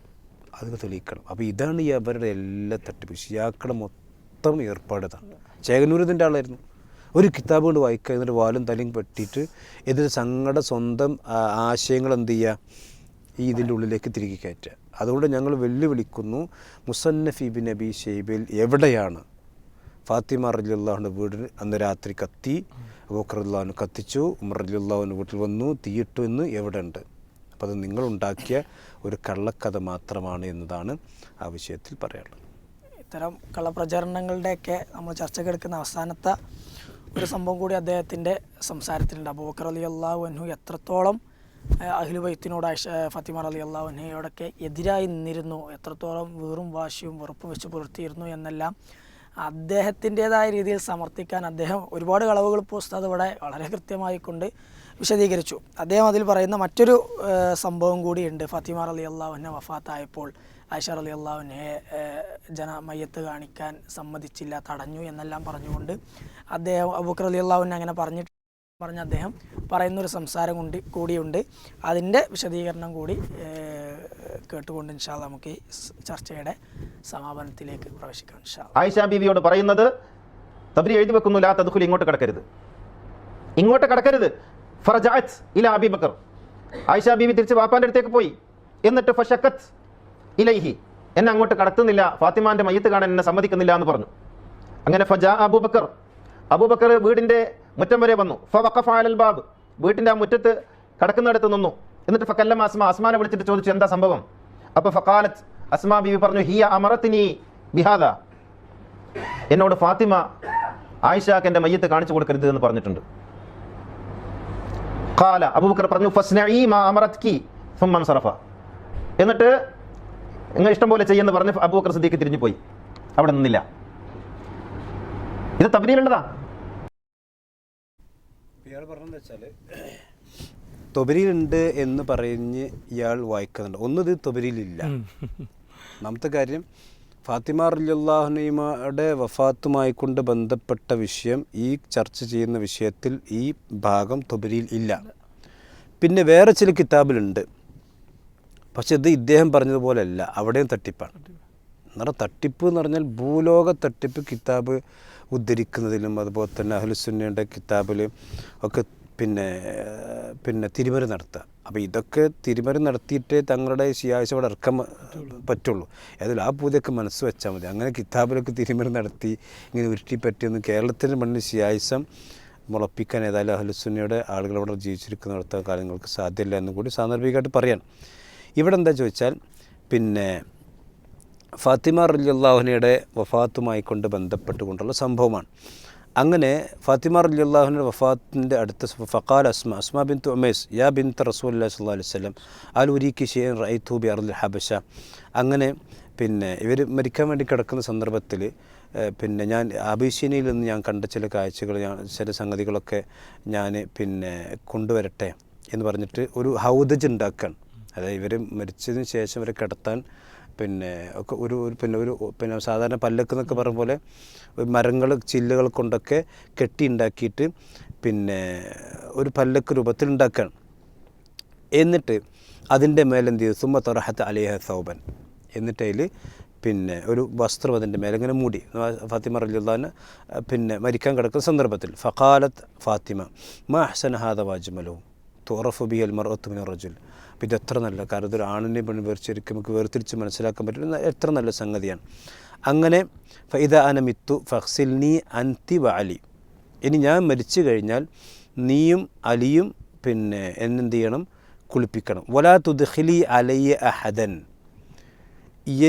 അത് തെളിയിക്കണം. അപ്പോൾ ഇതാണ് ഈ അവരുടെ എല്ലാ തട്ടിപ്പ്. ഷിയാക്കളുടെ മൊത്തം ഏർപ്പാടതാണ്. ചേകനൂരിൻ്റെ ആളായിരുന്നു. ഒരു കിതാബ് കൊണ്ട് വായിക്കുക, എന്നിട്ട് വാലും തലയും പെട്ടിട്ട് ഇതിൽ സ്വന്തം ആശയങ്ങൾ എന്ത് ചെയ്യുക, ഇതിൻ്റെ ഉള്ളിലേക്ക് തിരികെ കയറ്റുക. അതുകൊണ്ട് ഞങ്ങൾ വെല്ലുവിളിക്കുന്നു, മുസന്നഫ് ഇബ്നു അബി ഷൈബയിൽ എവിടെയാണ് ഫാത്തിമ റളിയല്ലാഹുവിൻ്റെ വീട് അന്ന് രാത്രി കത്തി, അബൂബക്കർ റളിയല്ലാഹു കത്തിച്ചു, ഉമർ റളിയല്ലാഹുവിൻ്റെ വീട്ടിൽ വന്നു തീയിട്ടു എന്ന് എവിടെ ഉണ്ട്? അപ്പോൾ അത് നിങ്ങളുണ്ടാക്കിയ ഒരു കള്ളക്കഥ മാത്രമാണ് എന്നതാണ് ആ വിഷയത്തിൽ പറയാനുള്ളത്. ഇത്തരം കള്ളപ്രചരണങ്ങളുടെയൊക്കെ നമ്മൾ ചർച്ചക്കെടുക്കുന്ന അവസാനത്തെ ഒരു സംഭവം കൂടി അദ്ദേഹത്തിൻ്റെ സംസാരത്തിലുണ്ട്. അബൂബക്കർ റളിയല്ലാഹു അൻഹു എത്രത്തോളം അഹ്ലു ബൈത്തിനോട് ഫാത്തിമ റളിയല്ലാഹു അൻഹയോടൊക്കെ എതിരായി നിന്നിരുന്നു, എത്രത്തോളം വീറും വാശിയും വെറുപ്പും വെച്ച് പുലർത്തിയിരുന്നു എന്നെല്ലാം അദ്ദേഹത്തിൻ്റേതായ രീതിയിൽ സമർത്ഥിക്കാൻ അദ്ദേഹം ഒരുപാട് കളവുകൾ ഉസ്താദ് ഇവിടെ വളരെ കൃത്യമായി കൊണ്ട് വിശദീകരിച്ചു. അദ്ദേഹം അതിൽ പറയുന്ന മറ്റൊരു സംഭവം കൂടിയുണ്ട്. ഫാത്തിമ റളിയല്ലാഹു അൻഹ വഫാത്തായപ്പോൾ ആയിഷ റളിയല്ലാഹു അൻഹയെ മയ്യത്ത് കാണിക്കാൻ സമ്മതിച്ചില്ല, തടഞ്ഞു എന്നെല്ലാം പറഞ്ഞുകൊണ്ട് അദ്ദേഹം അബൂബക്കർ റളിയല്ലാഹു അൻഹു അങ്ങനെ പറഞ്ഞ അദ്ദേഹം പറയുന്നൊരു സംസാരം കൂടിയുണ്ട്. അതിൻ്റെ വിശദീകരണം കൂടി കേട്ടുകൊണ്ട് ഇൻഷാ അല്ലാഹ് നമുക്ക് ഈ ചർച്ചയുടെ സമാപനത്തിലേക്ക് പ്രവേശിക്കാം. ആയിഷ ബീവിയോട് പറയുന്നത്, തബ്രി എഴുതി വെക്കുന്നു, ലാ തദ്ഖുലി, ഇങ്ങോട്ട് കടക്കരുത്. ഫറജഅത് ഇലാ അബീ ബക്കർ, ആയിഷ ബീവി തിരിച്ച് വാപ്പാൻ്റെ അടുത്തേക്ക് പോയി. എന്നിട്ട് ഫശക്കത്ത് ഇലൈഹി, എന്നെ അങ്ങോട്ട് കടത്തുന്നില്ല, ഫാത്തിമാൻ്റെ മയ്യത്ത് കാണാൻ എന്നെ സമ്മതിക്കുന്നില്ല എന്ന് പറഞ്ഞു. അങ്ങനെ ഫജാ അബൂബക്കർ, അബൂബക്കർ വീടിൻ്റെ മുറ്റം വരെ വന്നു. ഫവഖഫ അലൽ ബാബ്, വീട്ടിൻ്റെ ആ മുറ്റത്ത് കടക്കുന്നിടത്ത് നിന്നു. എന്നിട്ട് ഫകല്ലമ അസ്മ, അസ്മാനെ വിളിച്ചിട്ട് ചോദിച്ചു എന്താ സംഭവം. അപ്പോൾ ഫഖാലത്ത്, അസ്മാ ബീവി പറഞ്ഞു, ഹിയ അമറത്തിനി ബിഹാദ, എന്നോട് ഫാത്തിമ ആയിഷാക്ക് എൻ്റെ മയ്യത്ത് കാണിച്ചു കൊടുക്കരുത് എന്ന് പറഞ്ഞിട്ടുണ്ട്. ഖാല, അബൂബക്കർ പറഞ്ഞു, ഫസ്നഈ മാ അമറത്കി സുമ്മ അൻസറഫ, എന്നിട്ട് നിങ്ങൾ ഇഷ്ടം പോലെ ചെയ്യുമെന്ന് പറഞ്ഞ് അബൂബക്കർ സിദ്ദീഖ് തിരിഞ്ഞു പോയി, അവിടെ നിന്നില്ല. ഇത് തബ്രീലുള്ളതാ. ഇയാൾ പറഞ്ഞെന്ന് വെച്ചാൽ തൊബരിയിലുണ്ട് എന്ന് പറഞ്ഞ് ഇയാൾ വായിക്കുന്നുണ്ട്. ഒന്നത് തൊബരിയിലില്ല. ഒന്നാമത്തെ കാര്യം, ഫാത്തിമ റളിയല്ലാഹുഅൻഹയുടെ വഫാത്തുമായി കൊണ്ട് ബന്ധപ്പെട്ട വിഷയം, ഈ ചർച്ച ചെയ്യുന്ന വിഷയത്തിൽ ഈ ഭാഗം തൊബരിയിൽ ഇല്ല. പിന്നെ വേറെ ചില കിതാബിലുണ്ട്, പക്ഷെ ഇത് ഇദ്ദേഹം പറഞ്ഞതുപോലെയല്ല, അവിടെയും തട്ടിപ്പാണ്. എന്നാൽ തട്ടിപ്പ് എന്ന് പറഞ്ഞാൽ ഭൂലോക തട്ടിപ്പ് കിതാബ് ഉദ്ധരിക്കുന്നതിലും അതുപോലെ തന്നെ അഹ്ലുസുന്നയുടെ കിതാബിൽ ഒക്കെ പിന്നെ തിരിമറി നടത്തുക. അപ്പോൾ ഇതൊക്കെ തിരിമറി നടത്തിയിട്ടേ തങ്ങളുടെ ശിയാഴ്ച അവിടെ ഇറക്കാൻ പറ്റുള്ളൂ. ഏതായാലും ആ പൂജയൊക്കെ മനസ്സ് വെച്ചാൽ മതി. അങ്ങനെ കിതാബിലൊക്കെ തിരിമറി നടത്തി ഇങ്ങനെ ഉരുട്ടിപ്പറ്റിയൊന്നും കേരളത്തിൻ്റെ മണ്ണിൽ ശിയാഴ്ചം മുളപ്പിക്കാൻ ഏതായാലും അഹ്ലുസുന്നയുടെ ആളുകൾ അവിടെ ജീവിച്ചിരിക്കുന്നിടത്ത കാര്യങ്ങൾക്ക് സാധ്യമല്ല എന്ന് കൂടി സാന്ദർഭികമായിട്ട് പറയാണ്. ഇവിടെ എന്താ ചോദിച്ചാൽ, പിന്നെ ഫാത്തിമ റളിയല്ലാഹുഅൻഹയുടെ വഫാത്തുമായി കൊണ്ട് ബന്ധപ്പെട്ടുകൊണ്ടുള്ള സംഭവമാണ്. അങ്ങനെ ഫാത്തിമ റളിയല്ലാഹുഅൻഹയുടെ വഫാത്തിൻ്റെ അടുത്ത ഫഖാല അസ്മ ബിൻതു ഉമൈസ് യാ ബിൻത റസൂലുള്ളാഹി സ്വല്ലല്ലാഹു അലൈഹി വസല്ലം അൽ ഉരീകി ഷൈഅൻ റഅയ്തു ബി അർദിൽ ഹബശ. അങ്ങനെ പിന്നെ ഇവർ മരിക്കാൻ വേണ്ടി കിടക്കുന്ന സന്ദർഭത്തിൽ പിന്നെ ഞാൻ അബീശീനിയയിൽ നിന്ന് ഞാൻ കണ്ട ചില കാഴ്ചകൾ, ചില സംഗതികളൊക്കെ ഞാൻ പിന്നെ കൊണ്ടുവരട്ടെ എന്ന് പറഞ്ഞിട്ട് ഒരു ഹൗദജ് ഉണ്ടാക്കുകയാണ്. അതായത് ഇവർ മരിച്ചതിന് ശേഷം ഇവരെ കിടത്താൻ പിന്നെ ഒക്കെ ഒരു സാധാരണ പല്ലക്ക് എന്നൊക്കെ പറഞ്ഞ പോലെ മരങ്ങൾ ചില്ലുകൾ കൊണ്ടൊക്കെ കെട്ടി ഉണ്ടാക്കിയിട്ട് പിന്നെ ഒരു പല്ലക്ക് രൂപത്തിൽ ഉണ്ടാക്കുകയാണ്. എന്നിട്ട് അതിൻ്റെ മേലെന്ത് ചെയ്തു, സുമ്മ തൊറഹത്ത് അലിഹ സൗബൻ, എന്നിട്ട് അതിൽ പിന്നെ ഒരു വസ്ത്രം അതിൻ്റെ മേലെ ഇങ്ങനെ മൂടി. ഫാത്തിമ റളിയല്ലാഹു പിന്നെ മരിക്കാൻ കിടക്കുന്ന സന്ദർഭത്തിൽ ഫഖാലത്ത് ഫാത്തിമ മാ അഹ്സന ഹാദ വാജ്മലു തുറഫു ബിഹൽ മർഅത്തു മിനർ റജുൽ. അപ്പോൾ ഇത് എത്ര നല്ല, കാരണം ഇതൊരു ആണിനെയും പെണ്ണ് വേർതിരിക്കും, നമുക്ക് വേർതിരിച്ച് മനസ്സിലാക്കാൻ പറ്റുന്ന എത്ര നല്ല സംഗതിയാണ്. അങ്ങനെ ഫഇദ അന മിത്തു ഫഗ്സിൽനി അൻതി വ അലി, ഇനി ഞാൻ മരിച്ചു കഴിഞ്ഞാൽ നീയും അലിയും പിന്നെ എന്നെന്ത് ചെയ്യണം, കുളിപ്പിക്കണം. വലാ തുദ്ഖിലി അലയ്യ അഹദൻ,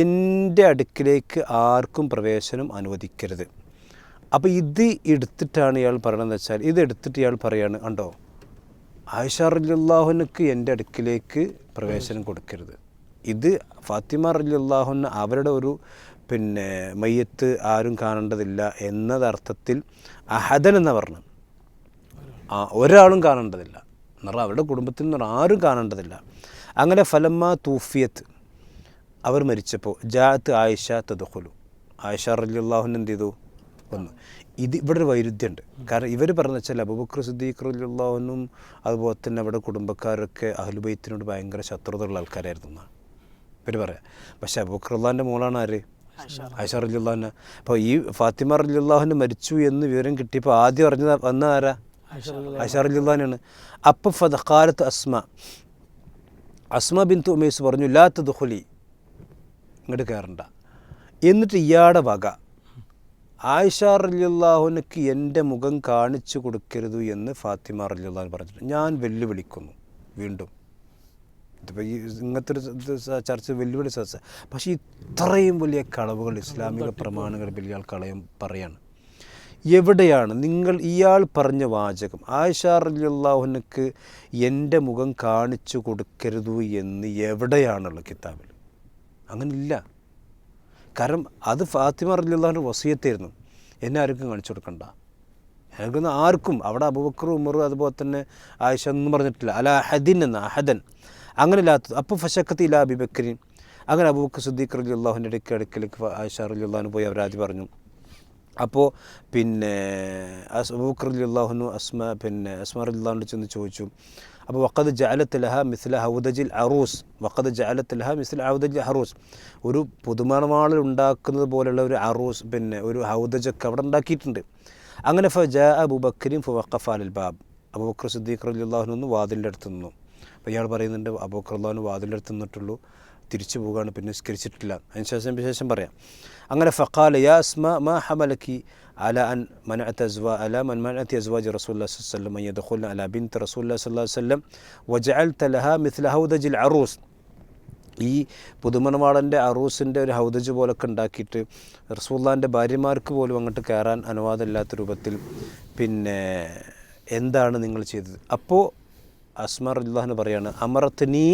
എൻ്റെ അടുക്കിലേക്ക് ആർക്കും പ്രവേശനം അനുവദിക്കരുത്. അപ്പോൾ ഇത് എടുത്തിട്ടാണ് ഇയാൾ പറയണമെന്ന് വെച്ചാൽ, ഇത് എടുത്തിട്ട് ഇയാൾ പറയാണ്, കണ്ടോ ആയിഷ റളിയല്ലാഹുഅൻഹയ്ക്ക് എൻ്റെ അടുക്കിലേക്ക് പ്രവേശനം കൊടുക്കരുത്. ഇത് ഫാത്തിമ റളിയല്ലാഹുഅൻഹ അവരുടെ ഒരു പിന്നെ മയ്യത്ത് ആരും കാണേണ്ടതില്ല എന്നതർത്ഥത്തിൽ അഹദൻ എന്ന് പറഞ്ഞു, ഒരാളും കാണേണ്ടതില്ല എന്നാൽ അവരുടെ കുടുംബത്തിൽ നിന്ന് ആരും കാണേണ്ടതില്ല. അങ്ങനെ ഫലമ്മ തൂഫിയത്ത്, അവർ മരിച്ചപ്പോൾ ജാഅത്ത് ആയിഷ തദ്ഖുലു, ആയിഷ റളിയല്ലാഹുഅൻഹ എന്ത് ചെയ്തു, വന്നു. ഇത് ഇവിടെ ഒരു വൈരുദ്ധ്യമുണ്ട്. കാരണം ഇവർ പറഞ്ഞു വെച്ചാൽ അബൂബക്കർ സിദ്ദീഖ് റളിയല്ലാഹു അൻഹും അതുപോലെ തന്നെ അവിടെ കുടുംബക്കാരൊക്കെ അഹ്ലുബൈത്തിനോട് ഭയങ്കര ശത്രുതയുള്ള ആൾക്കാരായിരുന്നു എന്നാണ് ഇവർ പറയാം. പക്ഷേ അബൂബക്കർ റളിയല്ലാഹുവിൻ്റെ മോളാണ് ആര്, ആയിഷ റളിയല്ലാഹു അൻഹ. അപ്പോൾ ഈ ഫാത്തിമ റളിയല്ലാഹു അൻഹ മരിച്ചു എന്ന് വിവരം കിട്ടിയപ്പോൾ ആദ്യം അറിഞ്ഞത് വന്ന ആരാ, ആയിഷ റളിയല്ലാഹു അൻഹയാണ്. അപ്പോൾ ഫഖാലത്ത് അസ്മ ബിൻതു ഉമൈസ് പറഞ്ഞു ലാ തദ്ഖുലി, ഇങ്ങോട്ട് കയറണ്ട. എന്നിട്ട് ഇയാളുടെ വക ആയിഷ റളിയല്ലാഹു അൻഹയ്ക്ക് എൻ്റെ മുഖം കാണിച്ചു കൊടുക്കരുത് എന്ന് ഫാത്തിമ റളിയല്ലാഹു അൻഹ പറഞ്ഞിട്ട് ഞാൻ വെല്ലുവിളിക്കുന്നു. വീണ്ടും ഇതിപ്പോൾ ഈ ഇങ്ങനത്തെ ഒരു ചർച്ച വെല്ലുവിളി ചർച്ച. പക്ഷേ ഇത്രയും വലിയ കളവുകൾ ഇസ്ലാമിക പ്രമാണങ്ങൾ വലിയ പറയാണ്. എവിടെയാണ് നിങ്ങൾ ഇയാൾ പറഞ്ഞ വാചകം, ആയിഷ റളിയല്ലാഹു അൻഹയ്ക്ക് എൻ്റെ മുഖം കാണിച്ചു കൊടുക്കരുത് എന്ന് എവിടെയാണുള്ള കിതാബിൽ? അങ്ങനില്ല. കാരണം അത് ഫാത്തിമ റളിയല്ലാഹു അൻഹ വസിയത്തായിരുന്നു, എന്നെ ആർക്കും കാണിച്ചു കൊടുക്കണ്ട, എനിക്കൊന്ന് ആർക്കും. അവിടെ അബൂബക്കർ ഉമർ അതുപോലെ തന്നെ ആയിഷ എന്നും പറഞ്ഞിട്ടില്ല, അല അഹദിൻ എന്ന അഹദൻ അങ്ങനെ ഇല്ലാത്തത്. അപ്പോൾ ഫശക്കത്ത് ഇല അബൂബക്കറിൻ, അങ്ങനെ അബൂബക്കർ സിദ്ദീഖ് റളിയല്ലാഹു അൻഹുവിൻ്റെ അടുക്കലേക്ക് ആയിഷ റളിയല്ലാഹു അൻഹ പോയി അവരാതി പറഞ്ഞു. അപ്പോൾ പിന്നെ അബൂബക്കർ റളിയല്ലാഹു അൻഹു അസ്മ റളിയല്ലാഹു അൻഹ ചെന്ന് ചോദിച്ചു. അപ്പോൾ വഖദ് ജഅലത്ത് ലഹ മിസ്ല ഹൗദജിൽ അറൂസ്, വഖദ് ജഅലത്ത് ലഹ മിസ്ല ഹൗദജിൽ അറൂസ്, ഒരു പുതുമണവാളിൽ ഉണ്ടാക്കുന്നത് പോലെയുള്ള ഒരു അറൂസ് പിന്നെ ഒരു ഹൗദജൊക്കെ അവിടെ ഉണ്ടാക്കിയിട്ടുണ്ട്. അങ്ങനെ ഫജാ അബൂബക്കറിൻ ഫവഖഫ അലൽ ബാബ്, അബൂബക്കർ സിദ്ദീഖ് റളിയല്ലാഹു അൻഹു വാതിലിൻ്റെ അടുത്ത് നിന്നു. അപ്പോൾ ഇയാൾ പറയുന്നുണ്ട് അബൂബക്കർ റളിയല്ലാഹു അൻഹു വാതിലിൻ്റെ അടുത്ത് നിന്നിട്ടുള്ളൂ, തിരിച്ചു പോവുകയാണ്, പിന്നെ നിസ്കരിച്ചിട്ടില്ല. അതിന് ശേഷം പറയാം അങ്ങനെ ഫഖാല യാ അസ്മാ മാ ഹമലക്കി അല അൻ മനഅത അല മൻ മനഅതി അസ്വാജി റസൂലുള്ളാഹി സ്വല്ലല്ലാഹു അലൈഹി വസല്ലം യദ്ഖുൽന അല ബിൻതി റസൂലുള്ളാഹി സ്വല്ലല്ലാഹു അലൈഹി വസല്ലം വജഅൽത ലഹാ മിസ്ല ഹൗദജിൽ അറൂസ്. ഈ പുതുമണവാളൻ്റെ അറൂസിൻ്റെ ഒരു ഹൗദജ് പോലൊക്കെ ഉണ്ടാക്കിയിട്ട് റസൂലുള്ളാഹിൻ്റെ ഭാര്യമാർക്ക് പോലും അങ്ങോട്ട് കയറാൻ അനുവാദമില്ലാത്ത രൂപത്തിൽ പിന്നെ എന്താണ് നിങ്ങൾ ചെയ്തത്? അപ്പോൾ അസ്മാ റളിയല്ലാഹു അൻഹ പറയാണ് അമറത്നി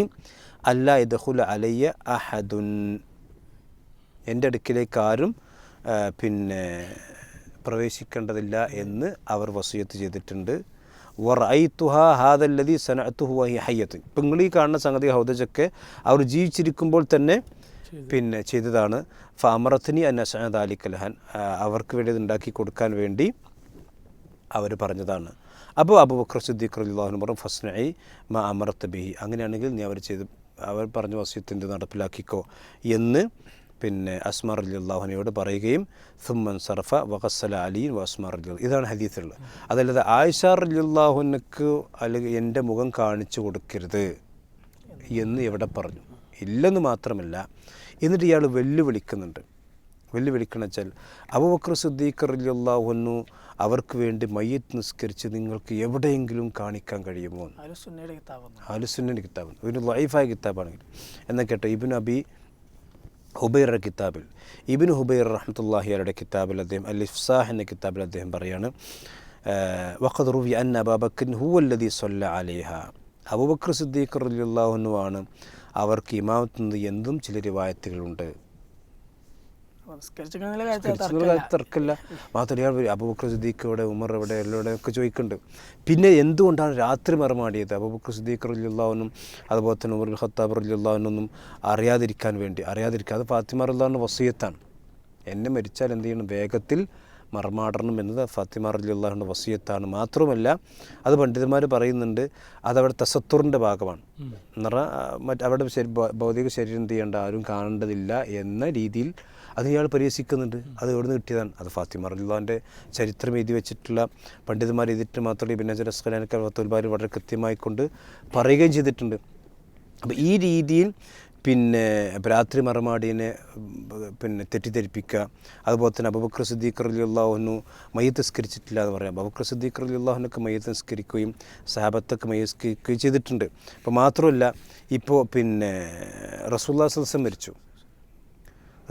അല്ലാ യദ്ഖുല അലയ്യ അഹദുൻ, എൻ്റെ അടുക്കിലേക്ക് ആരും പിന്നെ പ്രവേശിക്കേണ്ടതില്ല എന്ന് അവർ വസിയത്ത് ചെയ്തിട്ടുണ്ട്. വറഅയ്തുഹാ ഹാദല്ലദീ സനഅതുഹു വഹിയ ഹയ്യത്ത്. ഇപ്പം നിങ്ങൾ ഈ കാണുന്ന സംഗതി ഹൗദജൊക്കെ അവർ ജീവിച്ചിരിക്കുമ്പോൾ തന്നെ പിന്നെ ചെയ്തതാണ്. ഫഅമറത്നി അൻ അസ്അഅ ദാലിക ലഹൻ, അവർക്ക് വേണ്ടി ഉണ്ടാക്കി കൊടുക്കാൻ വേണ്ടി അവർ പറഞ്ഞതാണ്. അപ്പോൾ അബൂബക്കർ സിദ്ദീഖ് റളിയല്ലാഹു അൻഹു പറഞ്ഞു ഫസ്നഇ മാ അമറത ബിഹി, അങ്ങനെയാണെങ്കിൽ നീ അവർ പറഞ്ഞ വസിയത്തിൻ്റെ നടപ്പിലാക്കിക്കോ എന്ന് പിന്നെ അസ്മാ റളിയല്ലാഹു അൻഹയോട് പറയുകയും സുമ്മൻ സർഫ വഖസ്സല അലിൻ വസ്മാ റളിയല്ലാഹു. ഇതാണ് ഹദീസുള്ളത്. അതല്ലാതെ ആയിഷ റളിയല്ലാഹു അൻഹയ്ക്ക് അല്ലെങ്കിൽ എൻ്റെ മുഖം കാണിച്ചു കൊടുക്കരുത് എന്ന് എവിടെ പറഞ്ഞു? ഇല്ലെന്ന് മാത്രമല്ല, എന്നിട്ട് ഇയാൾ വെല്ലുവിളിക്കുന്നുണ്ട്. വെല്ലുവിളിക്കണമെന്ന് വെച്ചാൽ അബൂബക്കർ സിദ്ദീഖ് റളിയല്ലാഹു അൻഹു അവർക്ക് വേണ്ടി മയ്യിത്ത് നിസ്കരിച്ച് നിങ്ങൾക്ക് എവിടെയെങ്കിലും കാണിക്കാൻ കഴിയുമോ? അഹ്ലുസുന്നയുടെ കിതാബ്, ഒരു ലൈഫായ കിതാബാണെങ്കിൽ. എന്നാൽ കേട്ടോ, ഇബ്നു അബി ഹുബൈറ കിതാബിൽ, ഇബ്നു ഹുബൈർ റഹ്മത്തുള്ളാഹി അലൈഹിയുടെ കിതാബിൽ അദ്ദേഹം അൽ ഇഫ്സാഹ് എന്ന കിതാബിൽ അദ്ദേഹം പറയാണ് വഖദ് റുവിയ അന്ന അബൂബക്കർ ഹുവല്ലദീ സ്വല്ല അലൈഹ, അബൂബക്കർ സിദ്ദീഖ് റളിയല്ലാഹു അൻഹു ആണ് അവർക്ക് ഇമാമത്ത് എന്തും ചില റിവായത്തുകളുണ്ട്. തർക്കമില്ല. മാത്രമല്ല അബൂബക്കർ സിദ്ദീഖ് എവിടെ, ഉമർ എവിടെ, എല്ലാവരുടെ ഒക്കെ ചോദിക്കുന്നുണ്ട്. പിന്നെ എന്തുകൊണ്ടാണ് രാത്രി മറമാടിയത്? അബൂബക്കർ സിദ്ദീഖ് റളിയല്ലാഹു അൻഹു അതുപോലെ തന്നെ ഉമർ ഖത്താബ് റളിയല്ലാഹു അൻഹു അറിയാതിരിക്കാൻ, അത് ഫാത്തിമ റളിയല്ലാഹു അൻഹ വസിയത്താണ്. എന്നെ മരിച്ചാൽ എന്ത് ചെയ്യണം? വേഗത്തിൽ മറമാടണം എന്നത് ഫാത്തിമ റളിയല്ലാഹു അൻഹ വസിയത്താണ്. മാത്രമല്ല അത് പണ്ഡിതന്മാർ പറയുന്നുണ്ട് അതവിടെ തസത്തുറിൻ്റെ ഭാഗമാണ്. അവിടെ ഭൗതിക ശരീരം എന്ത് ചെയ്യേണ്ട, ആരും കാണേണ്ടതില്ല എന്ന രീതിയിൽ അത് ഇയാൾ പരിഹസിക്കുന്നുണ്ട്. അത് എവിടെ നിന്ന് കിട്ടിയതാണ്? അത് ഫാത്തിമ റളിയല്ലാഹുവിൻ്റെ ചരിത്രം എഴുതി വെച്ചിട്ടുള്ള പണ്ഡിതന്മാർ എഴുതിയിട്ട് മാത്രമല്ല ഇബ്നു ഹജർ അസ്ഖലാനി ഫത്തുൽ ബാരി വളരെ കൃത്യമായി കൊണ്ട് പറയുകയും ചെയ്തിട്ടുണ്ട്. അപ്പോൾ ഈ രീതിയിൽ പിന്നെ രാത്രി മറമാടിനെ പിന്നെ തെറ്റിദ്ധരിപ്പിക്കുക, അതുപോലെ തന്നെ അബൂബക്കർ സിദ്ദീഖ് റളിയല്ലാഹു അൻഹു മയ്യിത്ത് നിസ്കരിച്ചിട്ടില്ല എന്ന് പറയാം. അബൂബക്കർ സിദ്ദീഖ് റളിയല്ലാഹു അൻഹുക്ക് മയ്യിത്ത് നിസ്കരിക്കുകയും സഹാബത്തൊക്കെ മയ്യിത്ത് നിസ്കരിക്കുകയും ചെയ്തിട്ടുണ്ട്. അപ്പോൾ മാത്രമല്ല ഇപ്പോൾ പിന്നെ റസൂലുള്ളാഹി സ്വല്ലല്ലാഹു അലൈഹി വസല്ലം മരിച്ചു.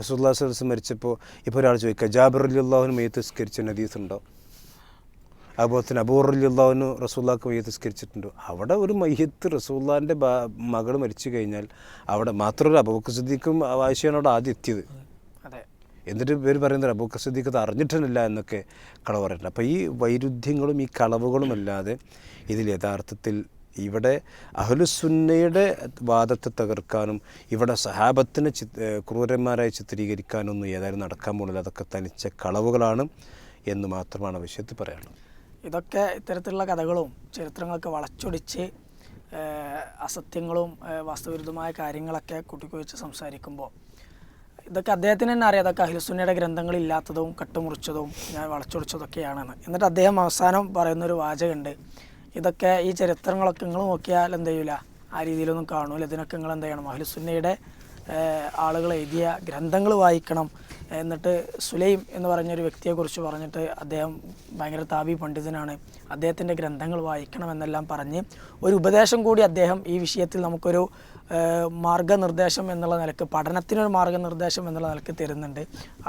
റസൂലുള്ളാഹി സ്വല്ലല്ലാഹു അലൈഹി വസല്ലം മരിച്ചപ്പോൾ ഇപ്പോൾ ഒരാൾ ചോദിക്കുക ജാബിർ റളിയല്ലാഹു അൻഹു മയ്യിത്ത് നിസ്കരിച്ച ഹദീസ് ഉണ്ടോ? അതുപോലെ തന്നെ അബൂ റളിയല്ലാഹു അൻഹു റസൂലുള്ളാഹിക്ക് മയ്യിത്ത് നിസ്കരിച്ചിട്ടുണ്ടോ? അവിടെ ഒരു മയ്യിത്ത് റസൂലുള്ളാഹിൻ്റെ മകൾ മരിച്ചു കഴിഞ്ഞാൽ അവിടെ മാത്രമല്ല അബൂബക്കർ സിദ്ദീഖും ആയിഷയാണ് അവിടെ ആദ്യം എത്തിയത്. എന്നിട്ട് പേര് പറയുന്നത് അബൂബക്കർ സിദ്ദീഖ് അത് അറിഞ്ഞിട്ടില്ല എന്നൊക്കെ കളവ് പറയുന്നുണ്ട്. അപ്പോൾ ഈ വൈരുദ്ധ്യങ്ങളും ഈ കളവുകളും അല്ലാതെ ഇതിൽ യഥാർത്ഥത്തിൽ ഇവിടെ അഹ്ലുസുന്നയുടെ വാദത്തെ തകർക്കാനും ഇവിടെ സഹാബത്തിനെ ക്രൂരന്മാരായി ചിത്രീകരിക്കാനൊന്നും ഏതായാലും നടക്കാൻ പോകുന്നില്ല. അതൊക്കെ തനിച്ച കളവുകളാണ് എന്ന് മാത്രമാണ് വിഷയത്തിൽ പറയാനുള്ളത്. ഇതൊക്കെ ഇത്തരത്തിലുള്ള കഥകളും ചരിത്രങ്ങളൊക്കെ വളച്ചൊടിച്ച് അസത്യങ്ങളും വാസ്തവവിരുദ്ധമായ കാര്യങ്ങളൊക്കെ കൂട്ടിക്കുവച്ച് സംസാരിക്കുമ്പോൾ ഇതൊക്കെ അദ്ദേഹത്തിന് തന്നെ അറിയാം. അതൊക്കെ അഹ്ലുസുന്നയുടെ ഗ്രന്ഥങ്ങളില്ലാത്തതും കട്ടുമുറിച്ചതും ഞാൻ വളച്ചൊടിച്ചതൊക്കെയാണെന്ന്. എന്നിട്ട് അദ്ദേഹം അവസാനം പറയുന്നൊരു വാചകമുണ്ട്, ഇതൊക്കെ ഈ ചരിത്രങ്ങളൊക്കെ നിങ്ങൾ നോക്കിയാൽ എന്ത് ചെയ്യില്ല, ആ രീതിയിലൊന്നും കാണൂല. ഇതിനൊക്കെ നിങ്ങൾ എന്ത് ചെയ്യണം, അഹ്ലുസുന്നയുടെ ആളുകൾ എഴുതിയ ഗ്രന്ഥങ്ങൾ വായിക്കണം. എന്നിട്ട് സുലൈം എന്ന് പറഞ്ഞൊരു വ്യക്തിയെക്കുറിച്ച് പറഞ്ഞിട്ട് അദ്ദേഹം ഭയങ്കര താബി പണ്ഡിതനാണ്, അദ്ദേഹത്തിൻ്റെ ഗ്രന്ഥങ്ങൾ വായിക്കണം എന്നെല്ലാം പറഞ്ഞ് ഒരു ഉപദേശം കൂടി അദ്ദേഹം ഈ വിഷയത്തിൽ നമുക്കൊരു മാർഗനിർദ്ദേശം എന്നുള്ള നിലക്ക്, പഠനത്തിനൊരു മാർഗനിർദ്ദേശം എന്നുള്ള നിലക്ക് തരുന്നുണ്ട്.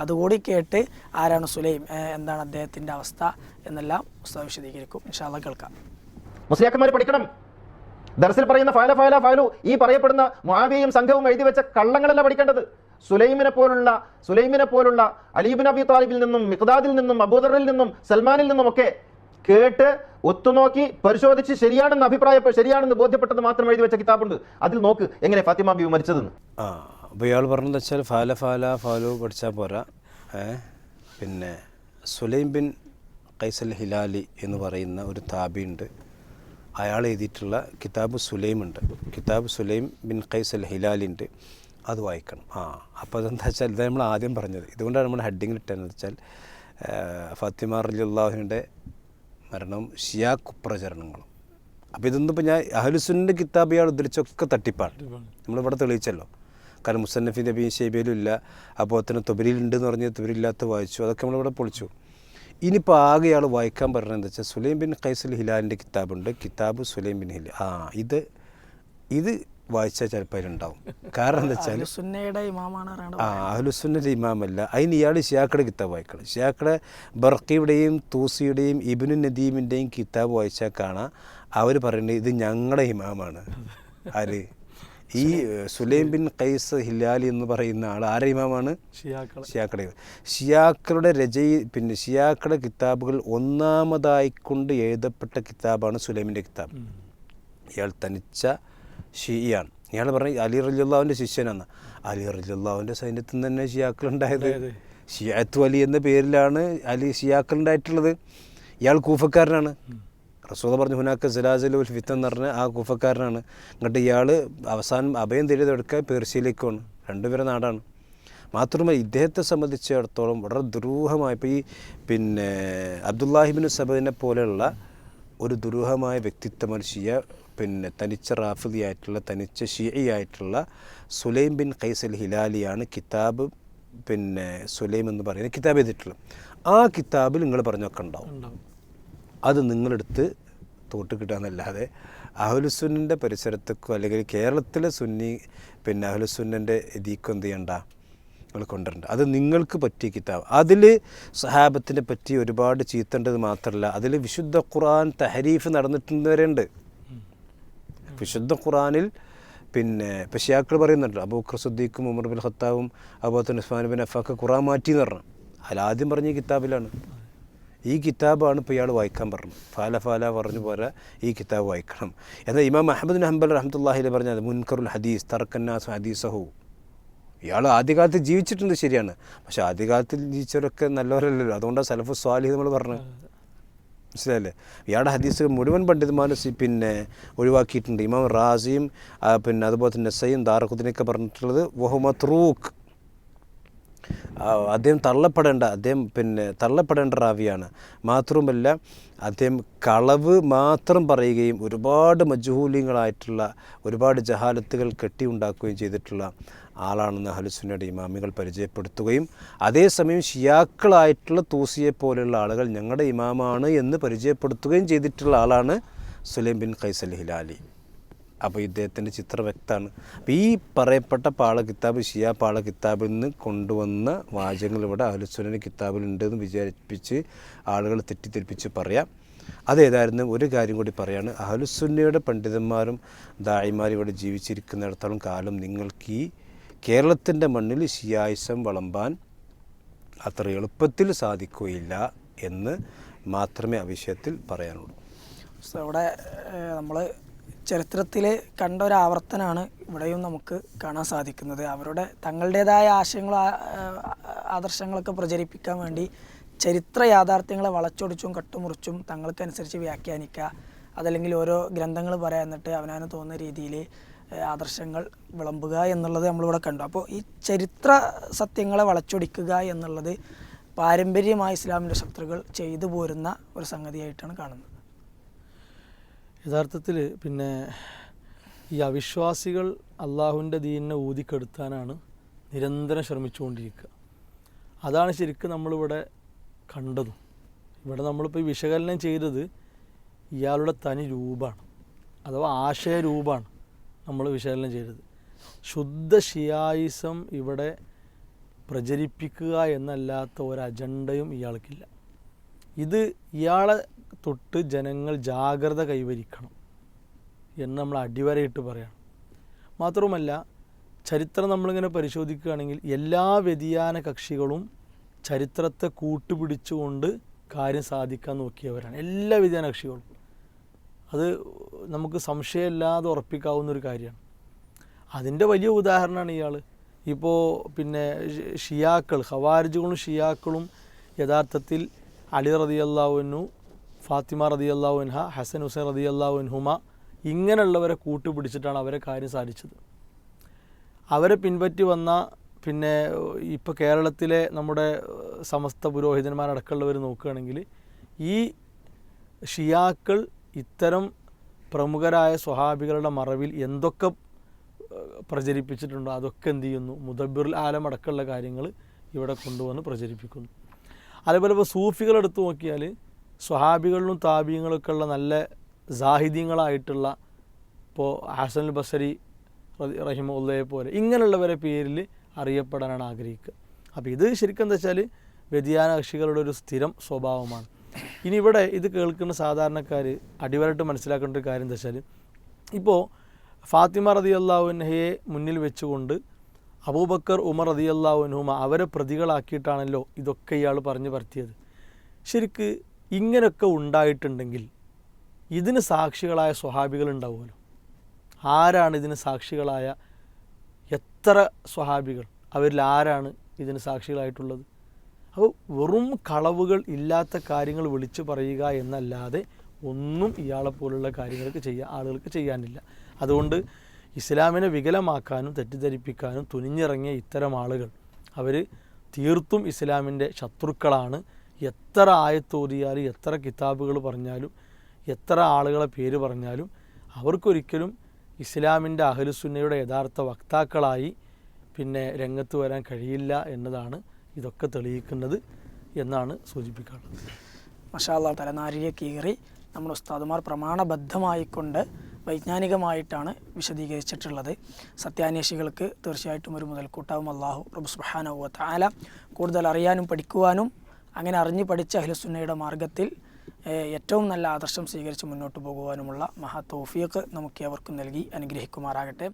അതുകൂടി കേട്ട് ആരാണ് സുലൈം, എന്താണ് അദ്ദേഹത്തിൻ്റെ അവസ്ഥ എന്നെല്ലാം ഉസ്താദ് വിശദീകരിക്കും. ഇൻഷാ അല്ലാഹ് കേൾക്കാം. മുസ്ലിയാക്കന്മാർ പഠിക്കണം. ദർസിൽ പറയുന്ന ഫയലു ഈ പറയപ്പെടുന്ന മുആവിയയും സംഘവും എഴുതി വെച്ച കള്ളങ്ങളല്ല പഠിക്കേണ്ടത്. സുലൈമിനെ പോലുള്ള അലി ഇബ്നു അബി താലിബിൽ നിന്നും മിഖ്ദാദിൽ നിന്നും അബൂദറിൽ നിന്നും സൽമാനിൽ നിന്നും ഒക്കെ കേട്ട് ഒത്തുനോക്കി പരിശോധിച്ച് ശരിയാണെന്ന് ബോധ്യപ്പെട്ടത് മാത്രം എഴുതി വെച്ച കിതാബുണ്ട്. അതിൽ നോക്ക് എങ്ങനെ ഫാത്തിമ ബീവി മരിച്ചതെന്ന്. അപ്പോൾ ഇയാൾ പറഞ്ഞതെന്ന് വെച്ചാൽ ഫാലു പഠിച്ചാൽ പോരാ. പിന്നെ സുലൈം ബിൻ ഖൈസ് അൽ ഹിലാലി എന്ന് പറയുന്ന ഒരു താബിയുണ്ട്. അയാൾ എഴുതിയിട്ടുള്ള കിതാബ് സുലൈമുണ്ട്, കിതാബ് സുലൈം ബിൻ ഖൈസ് അൽ ഹിലാലിൻ്റെ, അത് വായിക്കണം. അപ്പോൾ അതെന്താ വെച്ചാൽ ഇത് നമ്മൾ ആദ്യം പറഞ്ഞത്, ഇതുകൊണ്ടാണ് നമ്മൾ ഹെഡിങ്ങിൽ ഇട്ടതെന്ന് വെച്ചാൽ ഫാത്തിമ റളിയല്ലാഹുവിൻ്റെ മരണം ഷിയാ കുപ്രചരണങ്ങളും അപ്പോൾ ഇതൊന്നും ഇപ്പോൾ ഞാൻ അഹ്ലുസുന്നൻ്റെ കിതാബ് ഇയാൾ ഉദ്ധരിച്ചൊക്കെ തട്ടിപ്പാണ്, നമ്മളിവിടെ തെളിയിച്ചല്ലോ. കാരണം മുസന്നഫി നബി ഷെയ്ബയിലും ഇല്ല, അപ്പോൾ തന്നെ തൊബരിയിലുണ്ടെന്ന് പറഞ്ഞ് തൊബരിയില്ലാത്ത വായിച്ചു, അതൊക്കെ നമ്മളിവിടെ പൊളിച്ചു. ഇനിയിപ്പോൾ ആകെ ഇയാൾ വായിക്കാൻ പറഞ്ഞത് എന്താ വെച്ചാൽ സുലൈം ബിൻ ഖൈസുൽ ഹിലാലിൻ്റെ കിതാബുണ്ട്, കിതാബ് സുലൈം ബിൻ ഹിലാൽ. ഇത് വായിച്ചാൽ ചിലപ്പോൾ അതിലുണ്ടാവും. കാരണം എന്താ വെച്ചാൽ അഹ്ലുസുന്നയുടെ ഇമാമല്ല, അതിന് ഇയാൾ ഷിയാക്കളുടെ കിതാബ് വായിക്കണം. ഷിയാക്കളുടെ ബർക്കിയുടെയും തൂസിയുടെയും ഇബ്നു നദീമിൻ്റെയും കിതാബ് വായിച്ചാൽ കാണാം അവർ പറയുന്നത് ഇത് ഞങ്ങളുടെ ഇമാമാണ്. ആര്? ഈ സുലൈം ബിൻ ഖൈസ് ഹിലാലി എന്ന് പറയുന്ന ആൾ ആരുടെ ഇമാമാണ്? ഷിയാക്കളുടെ. ഷിയാക്കളുടെ പിന്നെ ഷിയാക്കളുടെ കിതാബുകൾ ഒന്നാമതായിക്കൊണ്ട് എഴുതപ്പെട്ട കിതാബാണ് സുലൈമിൻ്റെ കിതാബ്. ഇയാൾ തനിച്ച ഷിയാണ്. ഇയാൾ പറഞ്ഞ അലി റളിയല്ലാഹുവിൻ്റെ ശിഷ്യനാണ്. അലി റളിയല്ലാഹുവിൻ്റെ സൈന്യത്തിൽ നിന്ന് തന്നെ ഷിയാക്കളുണ്ടായത്. ഷിയാത്തു അലി എന്ന പേരിലാണ് ഷിയാക്കളുണ്ടായിട്ടുള്ളത്. ഇയാൾ കൂഫക്കാരനാണ്. റസൂൽ പറഞ്ഞു ഹുനാക്ക സലാസലുൽ ഫിത്തൻ എന്ന് പറഞ്ഞ ആ കൂഫക്കാരനാണ്. എന്നിട്ട് ഇയാൾ അവസാനം അഭയം തേടിയെടുക്കാൻ പേർഷ്യയിലേക്കാണ്. രണ്ടുപേരുടെ നാടാണ്. മാത്രമല്ല ഇദ്ദേഹത്തെ സംബന്ധിച്ചിടത്തോളം വളരെ ദുരൂഹമായ, ഇപ്പോൾ ഈ പിന്നെ അബ്ദുല്ലാഹിബിൻ സബദിനെ പോലെയുള്ള ഒരു ദുരൂഹമായ വ്യക്തിത്വമാണ് പിന്നെ തനിച്ച റാഫിദിയായിട്ടുള്ള തനിച്ച ഷിയയായിട്ടുള്ള സുലൈം ബിൻ ഖൈസ് ഹിലാലിയാണ് കിതാബ് പിന്നെ സുലൈം എന്ന് പറയുന്ന കിതാബ് ചെയ്തിട്ടുള്ളത്. ആ കിതാബിൽ നിങ്ങൾ പറഞ്ഞൊക്കെ ഉണ്ടാവും. അത് നിങ്ങളെടുത്ത് തോട്ട് കിട്ടാന്നല്ലാതെ അഹ്ലുസുന്നൻ്റെ പരിസരത്തേക്കോ അല്ലെങ്കിൽ കേരളത്തിലെ സുന്നി പിന്നെ അഹ്ലുസുന്നൻ്റെ ഇതിക്കോ എന്ത് ചെയ്യണ്ട, നിങ്ങൾ കൊണ്ടുവരണ്ട. അത് നിങ്ങൾക്ക് പറ്റിയ കിതാബ്. അതിൽ സഹാബത്തിനെ പറ്റി ഒരുപാട് ചീത്തേണ്ടത് മാത്രമല്ല, അതിൽ വിശുദ്ധ ഖുർആൻ തഹരീഫ് നടന്നിട്ടുണ്ട് വരെയുണ്ട്. വിശുദ്ധ ഖുർആനിൽ പിന്നെ ഇപ്പോൾ ഷിയാക്കൾ പറയുന്നുണ്ട് അബൂബക്കർ സിദ്ദീഖും ഉമർ ബിൻ ഖത്താബും അതുപോലെ തന്നെ ഉസ്മാൻ ബിൻ അഫ്ഫാനൊക്കെ ഖുർആൻ മാറ്റി എന്ന് പറഞ്ഞു. അതിലാദ്യം പറഞ്ഞ ഈ കിതാബിലാണ്. ഈ കിതാബാണ് ഇപ്പോൾ ഇയാൾ വായിക്കാൻ പറഞ്ഞു. ഫാല പറഞ്ഞു പോരാ, ഈ കിതാബ് വായിക്കണം. എന്നാൽ ഇമാം അഹ്മദ് ബിൻ ഹംബൽ റഹ്മത്തുള്ളാഹി അലൈഹി പറഞ്ഞത് മുൻകറുൽ ഹദീസ് തറക്കന്നാസ് ഹദീസഹു. ഇയാൾ ആദ്യകാലത്ത് ജീവിച്ചിട്ടുണ്ട് ശരിയാണ്, പക്ഷേ ആദ്യകാലത്തിൽ ജീവിച്ചവരൊക്കെ നല്ലവരല്ലല്ലോ. അതുകൊണ്ടാണ് സലഫു സ്വാലിഹ് നമ്മൾ പറഞ്ഞത്. മനസ്സിലായില്ലേ? ഇയാളുടെ ഹദീസ് മുഴുവൻ പണ്ഡിതന്മാരും പിന്നെ ഒഴിവാക്കിയിട്ടുണ്ട്. ഇമാം റാസിയും പിന്നെ അതുപോലെ തന്നെ നസയും ദാറഖുദ്നിയൊക്കെ പറഞ്ഞിട്ടുള്ളത് വഹു മത്രൂക്ക്, അദ്ദേഹം തള്ളപ്പെടേണ്ട റാവിയാണ്. മാത്രവുമല്ല അദ്ദേഹം കളവ് മാത്രം പറയുകയും ഒരുപാട് മജ്ഹൂലിങ്ങളായിട്ടുള്ള ഒരുപാട് ജഹാലത്തുകൾ കെട്ടിയുണ്ടാക്കുകയും ചെയ്തിട്ടുള്ള ആളാണെന്ന് അഹ്ലുസുന്നയുടെ ഇമാമികൾ പരിചയപ്പെടുത്തുകയും അതേസമയം ഷിയാക്കളായിട്ടുള്ള തൂസിയെ പോലെയുള്ള ആളുകൾ ഞങ്ങളുടെ ഇമാമാണ് എന്ന് പരിചയപ്പെടുത്തുകയും ചെയ്തിട്ടുള്ള ആളാണ് സുലൈം ബിൻ ഖൈസ് ഹിലാലി. അപ്പോൾ ഇദ്ദേഹത്തിൻ്റെ ചിത്രം വ്യക്തമാണ്. അപ്പോൾ ഈ പറയപ്പെട്ട ഷിയാ പാള കിതാബിൽ നിന്ന് കൊണ്ടുവന്ന വാചകങ്ങൾ ഇവിടെ അഹ്ലുസുന്നയുടെ കിതാബിലുണ്ടെന്ന് വിചാരിപ്പിച്ച് ആളുകൾ തെറ്റിദ്ധരിപ്പിച്ച് പറയാം. അതേതായിരുന്നു ഒരു കാര്യം കൂടി പറയാണ്, അഹ്ലുസുന്നയുടെ പണ്ഡിതന്മാരും ദായിമാരും ഇവിടെ ജീവിച്ചിരിക്കുന്നിടത്തോളം കാലം നിങ്ങൾക്ക് ഈ കേരളത്തിൻ്റെ മണ്ണിൽ ഷിയായിസം വളമ്പാൻ അത്ര എളുപ്പത്തിൽ സാധിക്കുകയില്ല എന്ന് മാത്രമേ ആ വിഷയത്തിൽ പറയാനുള്ളൂ. ഇവിടെ നമ്മൾ ചരിത്രത്തിൽ കണ്ട ഒരു ആവർത്തനമാണ് ഇവിടെയും നമുക്ക് കാണാൻ സാധിക്കുന്നത്. അവരുടെ തങ്ങളുടേതായ ആശയങ്ങളും ആദർശങ്ങളൊക്കെ പ്രചരിപ്പിക്കാൻ വേണ്ടി ചരിത്ര യാഥാർത്ഥ്യങ്ങളെ വളച്ചൊടിച്ചും കട്ടുമുറിച്ചും തങ്ങൾക്കനുസരിച്ച് വ്യാഖ്യാനിക്കുക, അതല്ലെങ്കിൽ ഓരോ ഗ്രന്ഥങ്ങൾ പറയാൻ എന്നിട്ട് അവനവന് തോന്നുന്ന രീതിയിൽ ആദർശങ്ങൾ വിളമ്പുക എന്നുള്ളത് നമ്മളിവിടെ കണ്ടു. അപ്പോൾ ഈ ചരിത്ര സത്യങ്ങളെ വളച്ചൊടിക്കുക എന്നുള്ളത് പാരമ്പര്യമായി ഇസ്ലാമിൻ്റെ ശത്രുക്കൾ ചെയ്തു പോരുന്ന ഒരു സംഗതിയായിട്ടാണ് കാണുന്നത്. യഥാർത്ഥത്തിൽ പിന്നെ ഈ അവിശ്വാസികൾ അള്ളാഹുവിൻ്റെ ദീനിനെ ഊതിക്കെടുത്താനാണ് നിരന്തരം ശ്രമിച്ചുകൊണ്ടിരിക്കുക. അതാണ് ശരിക്കും നമ്മളിവിടെ കണ്ടതും. ഇവിടെ നമ്മളിപ്പോൾ ഈ വിശകലനം ചെയ്തത് ഇയാളുടെ തനി രൂപമാണ്, അഥവാ ആശയരൂപമാണ് നമ്മൾ വിശകലനം ചെയ്തത്. ശുദ്ധ ഷിയായിസം ഇവിടെ പ്രചരിപ്പിക്കുക എന്നല്ലാത്ത ഒരു അജണ്ടയും ഇയാൾക്കില്ല. ഇത് ഇയാളെ തൊട്ട് ജനങ്ങൾ ജാഗ്രത കൈവരിക്കണം എന്ന് നമ്മൾ അടിവരയിട്ട് പറയണം. മാത്രവുമല്ല ചരിത്രം നമ്മളിങ്ങനെ പരിശോധിക്കുകയാണെങ്കിൽ എല്ലാ വ്യതിയാന കക്ഷികളും ചരിത്രത്തെ കൂട്ടുപിടിച്ചുകൊണ്ട് കാര്യം സാധിക്കാൻ നോക്കിയവരാണ്, എല്ലാ വ്യതിയാന കക്ഷികളും. അത് നമുക്ക് സംശയമില്ലാതെ ഉറപ്പിക്കാവുന്നൊരു കാര്യമാണ്. അതിൻ്റെ വലിയ ഉദാഹരണമാണ് ഇയാൾ. ഇപ്പോൾ പിന്നെ ഷിയാക്കൾ, ഖവാരിജുകളും ഷിയാക്കളും യഥാർത്ഥത്തിൽ അലി റളിയല്ലാഹു അൻഹു, ഫാത്തിമ റളിയല്ലാഹു അൻഹ, ഹസൻ ഹുസൈൻ റളിയല്ലാഹു അൻഹുമ ഇങ്ങനെയുള്ളവരെ കൂട്ടുപിടിച്ചിട്ടാണ് അവരെ കാര്യം സാധിച്ചത്. അവരെ പിൻപറ്റി വന്ന പിന്നെ ഇപ്പോൾ കേരളത്തിലെ നമ്മുടെ സമസ്ത പുരോഹിതന്മാരടക്കമുള്ളവർ നോക്കുകയാണെങ്കിൽ ഈ ഷിയാക്കൾ ഇത്തരം പ്രമുഖരായ സ്വഹാബികളുടെ മറവിൽ എന്തൊക്കെ പ്രചരിപ്പിച്ചിട്ടുണ്ടോ അതൊക്കെ എന്ത് ചെയ്യുന്നു, മുദബ്ബിറുൽ ആലം അടക്കമുള്ള കാര്യങ്ങൾ ഇവിടെ കൊണ്ടുവന്ന് പ്രചരിപ്പിക്കുന്നു. അതേപോലെ ഇപ്പോൾ സൂഫികളെടുത്ത് നോക്കിയാൽ സ്വഹാബികളിലും താബീങ്ങളൊക്കെ ഉള്ള നല്ല സാഹിത്യങ്ങളായിട്ടുള്ള ഇപ്പോൾ ഹസൻ അൽ ബസരി റഹിമഹുല്ലയെ പോലെ ഇങ്ങനെയുള്ളവരെ പേരിൽ അറിയപ്പെടാനാണ് ആഗ്രഹിക്കുക. അപ്പോൾ ഇത് ശരിക്കും എന്താ വെച്ചാൽ വ്യതിയാന കക്ഷികളുടെ ഒരു സ്ഥിരം സ്വഭാവമാണ്. ഇനി ഇവിടെ ഇത് കേൾക്കുന്ന സാധാരണക്കാർ അടിവരായിട്ട് മനസ്സിലാക്കേണ്ട ഒരു കാര്യം എന്താ വെച്ചാൽ, ഇപ്പോൾ ഫാത്തിമ റളിയല്ലാഹു അൻഹയെ മുന്നിൽ വെച്ചുകൊണ്ട് അബൂബക്കർ ഉമർ റളിയല്ലാഹു അൻഹുമ അവരെ പ്രതികളാക്കിയിട്ടാണല്ലോ ഇതൊക്കെ ഇയാൾ പറഞ്ഞു പരത്തിയത്. ശരിക്ക് ഇങ്ങനെയൊക്കെ ഉണ്ടായിട്ടുണ്ടെങ്കിൽ ഇതിന് സാക്ഷികളായ സ്വഹാബികൾ ഉണ്ടാവുമല്ലോ. ആരാണ് ഇതിന് സാക്ഷികളായ എത്ര സ്വഹാബികൾ, അവരിൽ ആരാണ് ഇതിന് സാക്ഷികളായിട്ടുള്ളത്? അപ്പോൾ വെറും കളവുകൾ ഇല്ലാത്ത കാര്യങ്ങൾ വിളിച്ചു പറയുക എന്നല്ലാതെ ഒന്നും ഇയാളെപ്പോലുള്ള ആളുകൾക്ക് ചെയ്യാനില്ല. അതുകൊണ്ട് ഇസ്ലാമിനെ വികലമാക്കാനും തെറ്റിദ്ധരിപ്പിക്കാനും തുനിഞ്ഞിറങ്ങിയ ഇത്തരം ആളുകൾ അവർ തീർത്തും ഇസ്ലാമിൻ്റെ ശത്രുക്കളാണ്. എത്ര ആയത്തോതിയാലും എത്ര കിതാബുകൾ പറഞ്ഞാലും എത്ര ആളുകളെ പേര് പറഞ്ഞാലും അവർക്കൊരിക്കലും ഇസ്ലാമിൻ്റെ അഹ്ലുസുന്നയുടെ യഥാർത്ഥ വക്താക്കളായി പിന്നെ രംഗത്ത് വരാൻ കഴിയില്ല എന്നതാണ് ഇതൊക്കെ തെളിയിക്കുന്നത് എന്നാണ് സൂചിപ്പിക്കാറുള്ളത്. മാഷാ അല്ലാഹ്, തലനാരിയെ കീറി നമ്മുടെ ഉസ്താദുമാർ പ്രമാണബദ്ധമായിക്കൊണ്ട് വൈജ്ഞാനികമായിട്ടാണ് വിശദീകരിച്ചിട്ടുള്ളത്. സത്യാന്വേഷികൾക്ക് തീർച്ചയായിട്ടും ഒരു മുതൽക്കൂട്ടാവും അല്ലാഹു റബ്ബ് സുബ്ഹാനഹു വ തആല. കൂടുതൽ അറിയാനും പഠിക്കുവാനും അങ്ങനെ അറിഞ്ഞ് പഠിച്ച അഹ്ലുസുന്നയുടെ മാർഗത്തിൽ ഏറ്റവും നല്ല ആദർശം സ്വീകരിച്ച് മുന്നോട്ട് പോകുവാനുമുള്ള മഹാ തൗഫീഖ് നമുക്ക് ഏവർക്കും നൽകി അനുഗ്രഹിക്കുമാറാകട്ടെ.